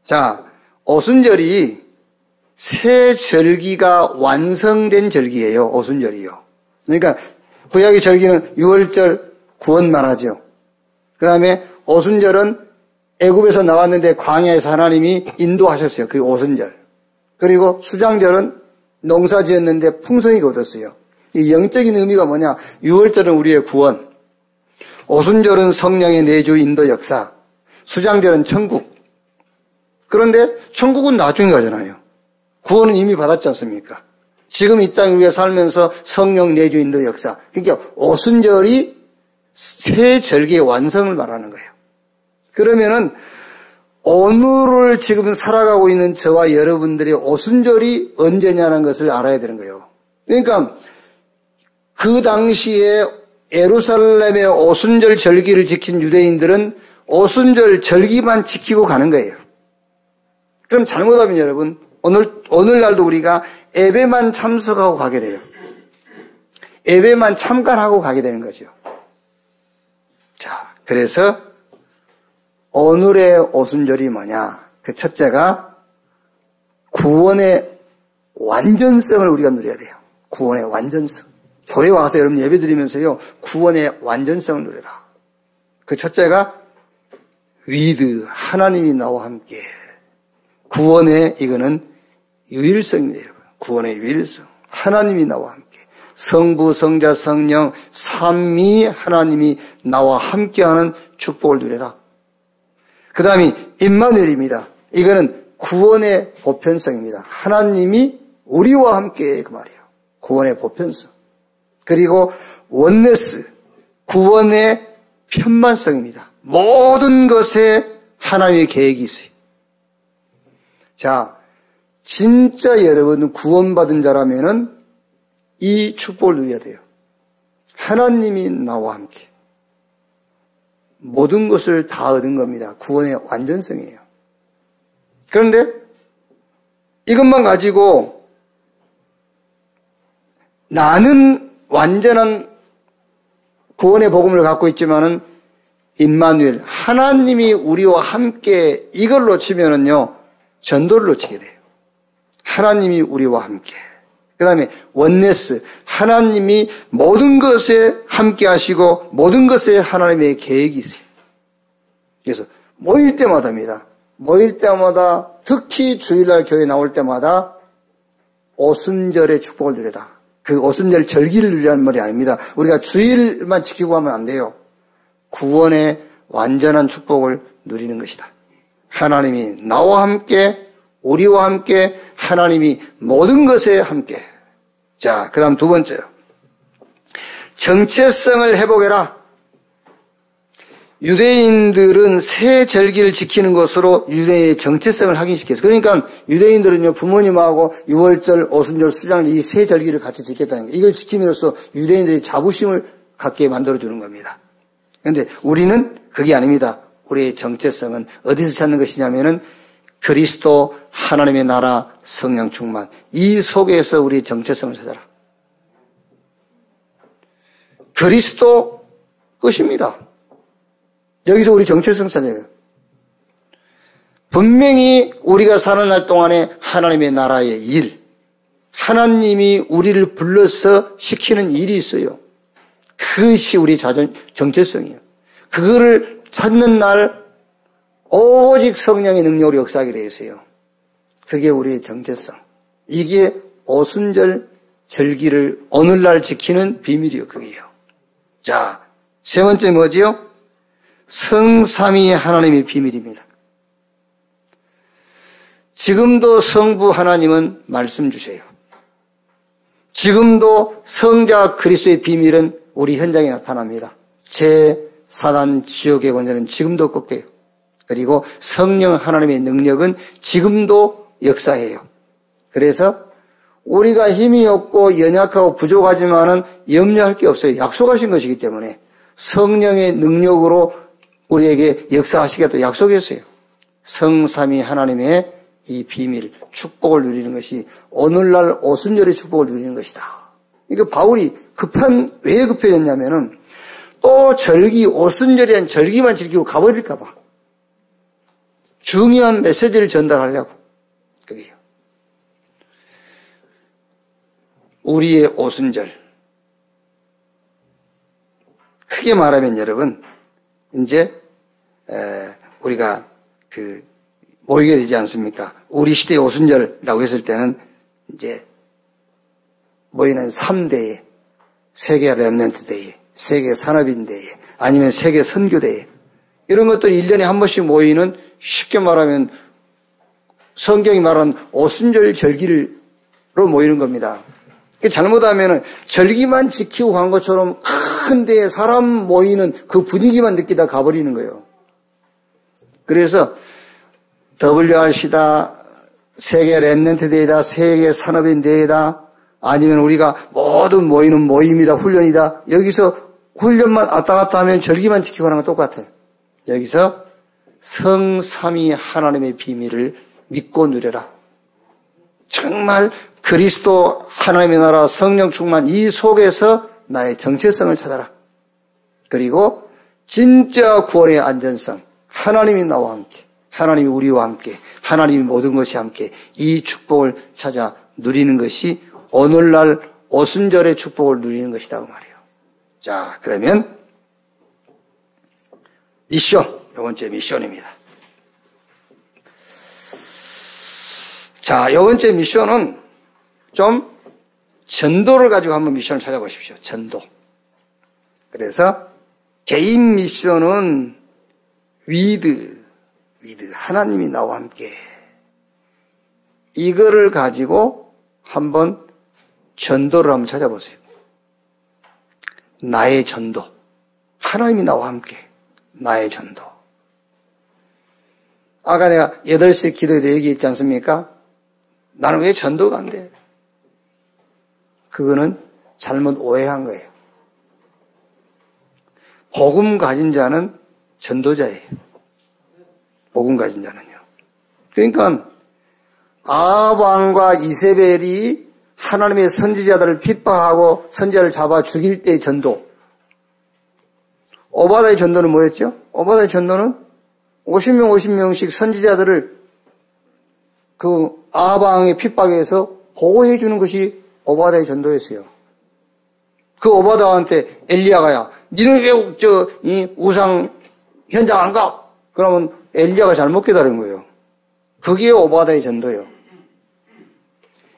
자, 오순절이 새 절기가 완성된 절기예요, 오순절이요. 그러니까 구약의 절기는 6월절 구원 말하죠. 그 다음에 오순절은 애굽에서 나왔는데 광야에서 하나님이 인도하셨어요. 그 오순절. 그리고 수장절은 농사 지었는데 풍성히 얻었어요. 이 영적인 의미가 뭐냐? 6월절은 우리의 구원, 오순절은 성령의 내주 인도 역사, 수장절은 천국. 그런데 천국은 나중에 가잖아요. 구원은 이미 받았지 않습니까? 지금 이 땅에 우리가 살면서 성령 내주 인도 역사. 그러니까 오순절이 새 절기의 완성을 말하는 거예요. 그러면은 오늘을 지금 살아가고 있는 저와 여러분들의 오순절이 언제냐는 것을 알아야 되는 거예요. 그러니까 그 당시에 예루살렘의 오순절 절기를 지킨 유대인들은 오순절 절기만 지키고 가는 거예요. 그럼 잘못하면 여러분 오늘날도 우리가 예배만 참석하고 가게 돼요. 예배만 참관하고 가게 되는 거죠. 자, 그래서 오늘의 오순절이 뭐냐? 그 첫째가 구원의 완전성을 우리가 누려야 돼요. 구원의 완전성. 교회 와서 여러분 예배 드리면서요, 구원의 완전성을 누려라. 그 첫째가 위드, 하나님이 나와 함께. 구원의 이거는 유일성입니다, 여러분. 구원의 유일성. 하나님이 나와 함께. 성부, 성자, 성령, 삼위 하나님이 나와 함께하는 축복을 누려라. 그 다음이 임마누엘입니다. 이거는 구원의 보편성입니다. 하나님이 우리와 함께 그 말이에요. 구원의 보편성. 그리고 원네스, 구원의 편만성입니다. 모든 것에 하나님의 계획이 있어요. 자, 진짜 여러분 구원받은 자라면은 이 축복을 누려야 돼요. 하나님이 나와 함께. 모든 것을 다 얻은 겁니다. 구원의 완전성이에요. 그런데 이것만 가지고 나는 완전한 구원의 복음을 갖고 있지만은 임마누엘, 하나님이 우리와 함께 이걸 놓치면은요, 전도를 놓치게 돼요. 하나님이 우리와 함께. 그 다음에 원네스, 하나님이 모든 것에 함께 하시고 모든 것에 하나님의 계획이 있어요. 그래서 모일 때마다입니다. 모일 때마다 특히 주일날 교회 나올 때마다 오순절의 축복을 누려라. 그 오순절 절기를 누리라는 말이 아닙니다. 우리가 주일만 지키고 하면 안 돼요. 구원의 완전한 축복을 누리는 것이다. 하나님이 나와 함께, 우리와 함께, 하나님이 모든 것에 함께. 자, 그 다음 두 번째요. 정체성을 회복해라. 유대인들은 새 절기를 지키는 것으로 유대인의 정체성을 확인시켰어요. 그러니까 유대인들은요, 부모님하고 유월절, 오순절, 수장절 이 새 절기를 같이 지켰다는 거예요. 이걸 지킴으로써 유대인들이 자부심을 갖게 만들어주는 겁니다. 그런데 우리는 그게 아닙니다. 우리의 정체성은 어디서 찾는 것이냐면은 그리스도, 하나님의 나라, 성령 충만. 이 속에서 우리의 정체성을 찾아라. 그리스도 끝입니다. 여기서 우리 정체성 찾아요. 분명히 우리가 사는 날 동안에 하나님의 나라의 일, 하나님이 우리를 불러서 시키는 일이 있어요. 그것이 우리 정체성이에요. 그거를 찾는 날 오직 성령의 능력으로 역사하게 되어 있어요. 그게 우리의 정체성. 이게 오순절 절기를 오늘날 지키는 비밀이요. 그게요. 자, 세 번째 뭐지요? 성삼위 하나님의 비밀입니다. 지금도 성부 하나님은 말씀 주세요. 지금도 성자 그리스도의 비밀은 우리 현장에 나타납니다. 사단 지옥의 권세는 지금도 꺾여요. 그리고 성령 하나님의 능력은 지금도 역사해요. 그래서 우리가 힘이 없고 연약하고 부족하지만은 염려할 게 없어요. 약속하신 것이기 때문에 성령의 능력으로 우리에게 역사하시겠다고 약속했어요. 성삼위 하나님의 이 비밀, 축복을 누리는 것이 오늘날 오순절의 축복을 누리는 것이다. 이거 바울이 왜 급해졌냐면은 또 절기, 오순절이란 절기만 즐기고 가버릴까봐. 중요한 메시지를 전달하려고. 그게요. 우리의 오순절. 크게 말하면 여러분, 이제, 우리가 모이게 되지 않습니까? 우리 시대의 오순절이라고 했을 때는 이제 모이는 3대에 세계 렘넌트 대회, 세계 산업인 대회, 아니면 세계 선교 대회 이런 것들이 1년에 한 번씩 모이는 쉽게 말하면 성경이 말하는 오순절 절기로 모이는 겁니다. 잘못하면 절기만 지키고 간 것처럼 큰 데에 사람 모이는 그 분위기만 느끼다 가버리는 거예요. 그래서 WRC다, 세계 렘넌트 대회다, 세계 산업인 대회다, 아니면 우리가 모든 모이는 모임이다, 훈련이다. 여기서 훈련만 왔다 갔다 하면 절기만 지키고 가는 건 똑같아요. 여기서 성삼위 하나님의 비밀을 믿고 누려라. 정말 그리스도 하나님의 나라 성령 충만 이 속에서 나의 정체성을 찾아라. 그리고 진짜 구원의 안전성, 하나님이 나와 함께, 하나님이 우리와 함께, 하나님이 모든 것이 함께 이 축복을 찾아 누리는 것이 오늘날 오순절의 축복을 누리는 것이다 그 말이에요. 자, 그러면 미션, 두 번째 미션입니다. 자, 요 번째 미션은 좀 전도를 가지고 한번 미션을 찾아보십시오. 전도. 그래서 개인 미션은 위드, 하나님이 나와 함께. 이거를 가지고 한번 전도를 한번 찾아보세요. 나의 전도. 하나님이 나와 함께. 나의 전도. 아까 내가 8시 기도에도 얘기했지 않습니까? 나는 왜 전도가 안 돼? 그거는 잘못 오해한 거예요. 복음 가진 자는 전도자예요. 복음 가진 자는요. 그러니까 아합왕과 이세벨이 하나님의 선지자들을 핍박하고 선지자를 잡아 죽일 때의 전도. 오바다의 전도는 뭐였죠? 오바다의 전도는 50명씩 선지자들을 그 아합왕의 핍박에서 보호해 주는 것이 오바다의 전도였어요. 그 오바다한테 엘리야가야, 니는 왜 이 우상 현장 안 가? 그러면 엘리야가 잘못 깨달은 거예요. 그게 오바다의 전도예요.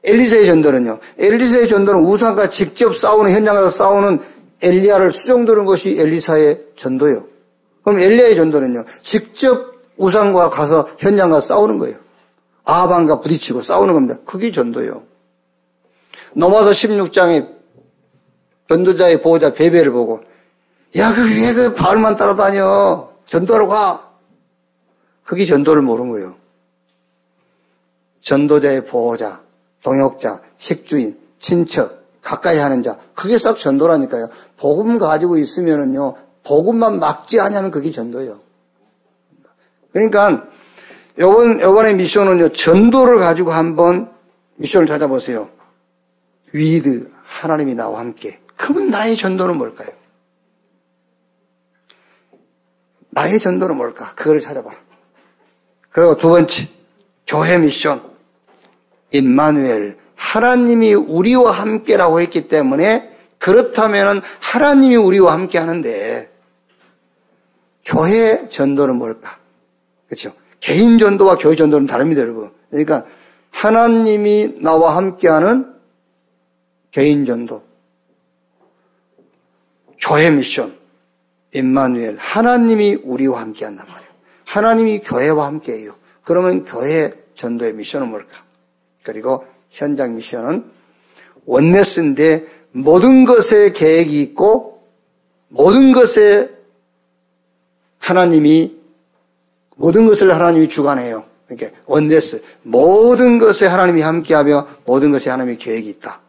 엘리사의 전도는요. 엘리사의 전도는 우상과 직접 싸우는, 현장 가서 싸우는 엘리야를 수종드는 것이 엘리사의 전도예요. 그럼 엘리야의 전도는요. 직접 우상과 가서 현장 가서 싸우는 거예요. 아합왕과 부딪히고 싸우는 겁니다. 그게 전도예요. 넘어서 16장에 전도자의 보호자 베벨을 보고, 야, 왜 그 바알만 따라다녀? 전도하러 가. 그게 전도를 모르는 거예요. 전도자의 보호자, 동역자, 식주인, 친척, 가까이 하는 자, 그게 싹 전도라니까요. 복음 가지고 있으면은요, 복음만 막지 않으면 그게 전도예요. 그러니까 요번에 미션은요, 전도를 가지고 한번 미션을 찾아보세요. 위드, 하나님이 나와 함께. 그러면 나의 전도는 뭘까요? 나의 전도는 뭘까? 그걸 찾아봐라. 그리고 두 번째, 교회 미션. 임마누엘, 하나님이 우리와 함께라고 했기 때문에 그렇다면 하나님이 우리와 함께 하는데 교회 전도는 뭘까? 그렇죠? 개인 전도와 교회 전도는 다릅니다, 여러분. 그러니까 하나님이 나와 함께하는 개인 전도, 교회 미션, 임마누엘, 하나님이 우리와 함께한단 말이에요. 하나님이 교회와 함께해요. 그러면 교회 전도의 미션은 뭘까? 그리고 현장 미션은 원네스인데 모든 것에 계획이 있고 모든 것을 하나님이 주관해요. 그러니까 원네스, 모든 것에 하나님이 함께하며 모든 것에 하나님의 계획이 있다.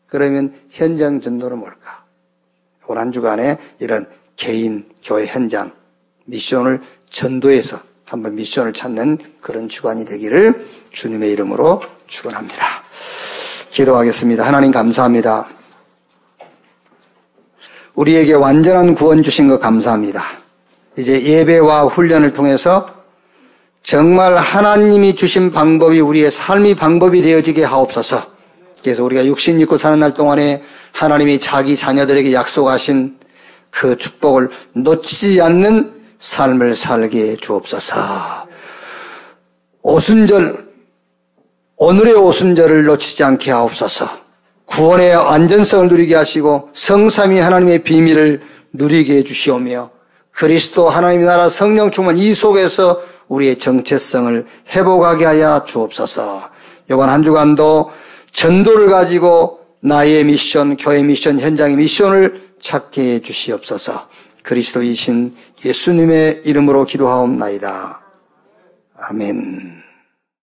그러면 현장 전도는 뭘까? 올 한 주간에 이런 개인 교회 현장 미션을 전도해서 한번 미션을 찾는 그런 주간이 되기를 주님의 이름으로 축원합니다. 기도하겠습니다. 하나님 감사합니다. 우리에게 완전한 구원 주신 것 감사합니다. 이제 예배와 훈련을 통해서 정말 하나님이 주신 방법이 우리의 삶의 방법이 되어지게 하옵소서. 그래서 우리가 육신 입고 사는 날 동안에 하나님이 자기 자녀들에게 약속하신 그 축복을 놓치지 않는 삶을 살게 주옵소서. 오순절, 오늘의 오순절을 놓치지 않게 하옵소서. 구원의 완전성을 누리게 하시고 성삼위 하나님의 비밀을 누리게 해주시오며 그리스도 하나님의 나라 성령 충만 이 속에서 우리의 정체성을 회복하게 하여 주옵소서. 이번 한 주간도 전도를 가지고 나의 미션, 교회 미션, 현장의 미션을 찾게 해 주시옵소서. 그리스도이신 예수님의 이름으로 기도하옵나이다. 아멘.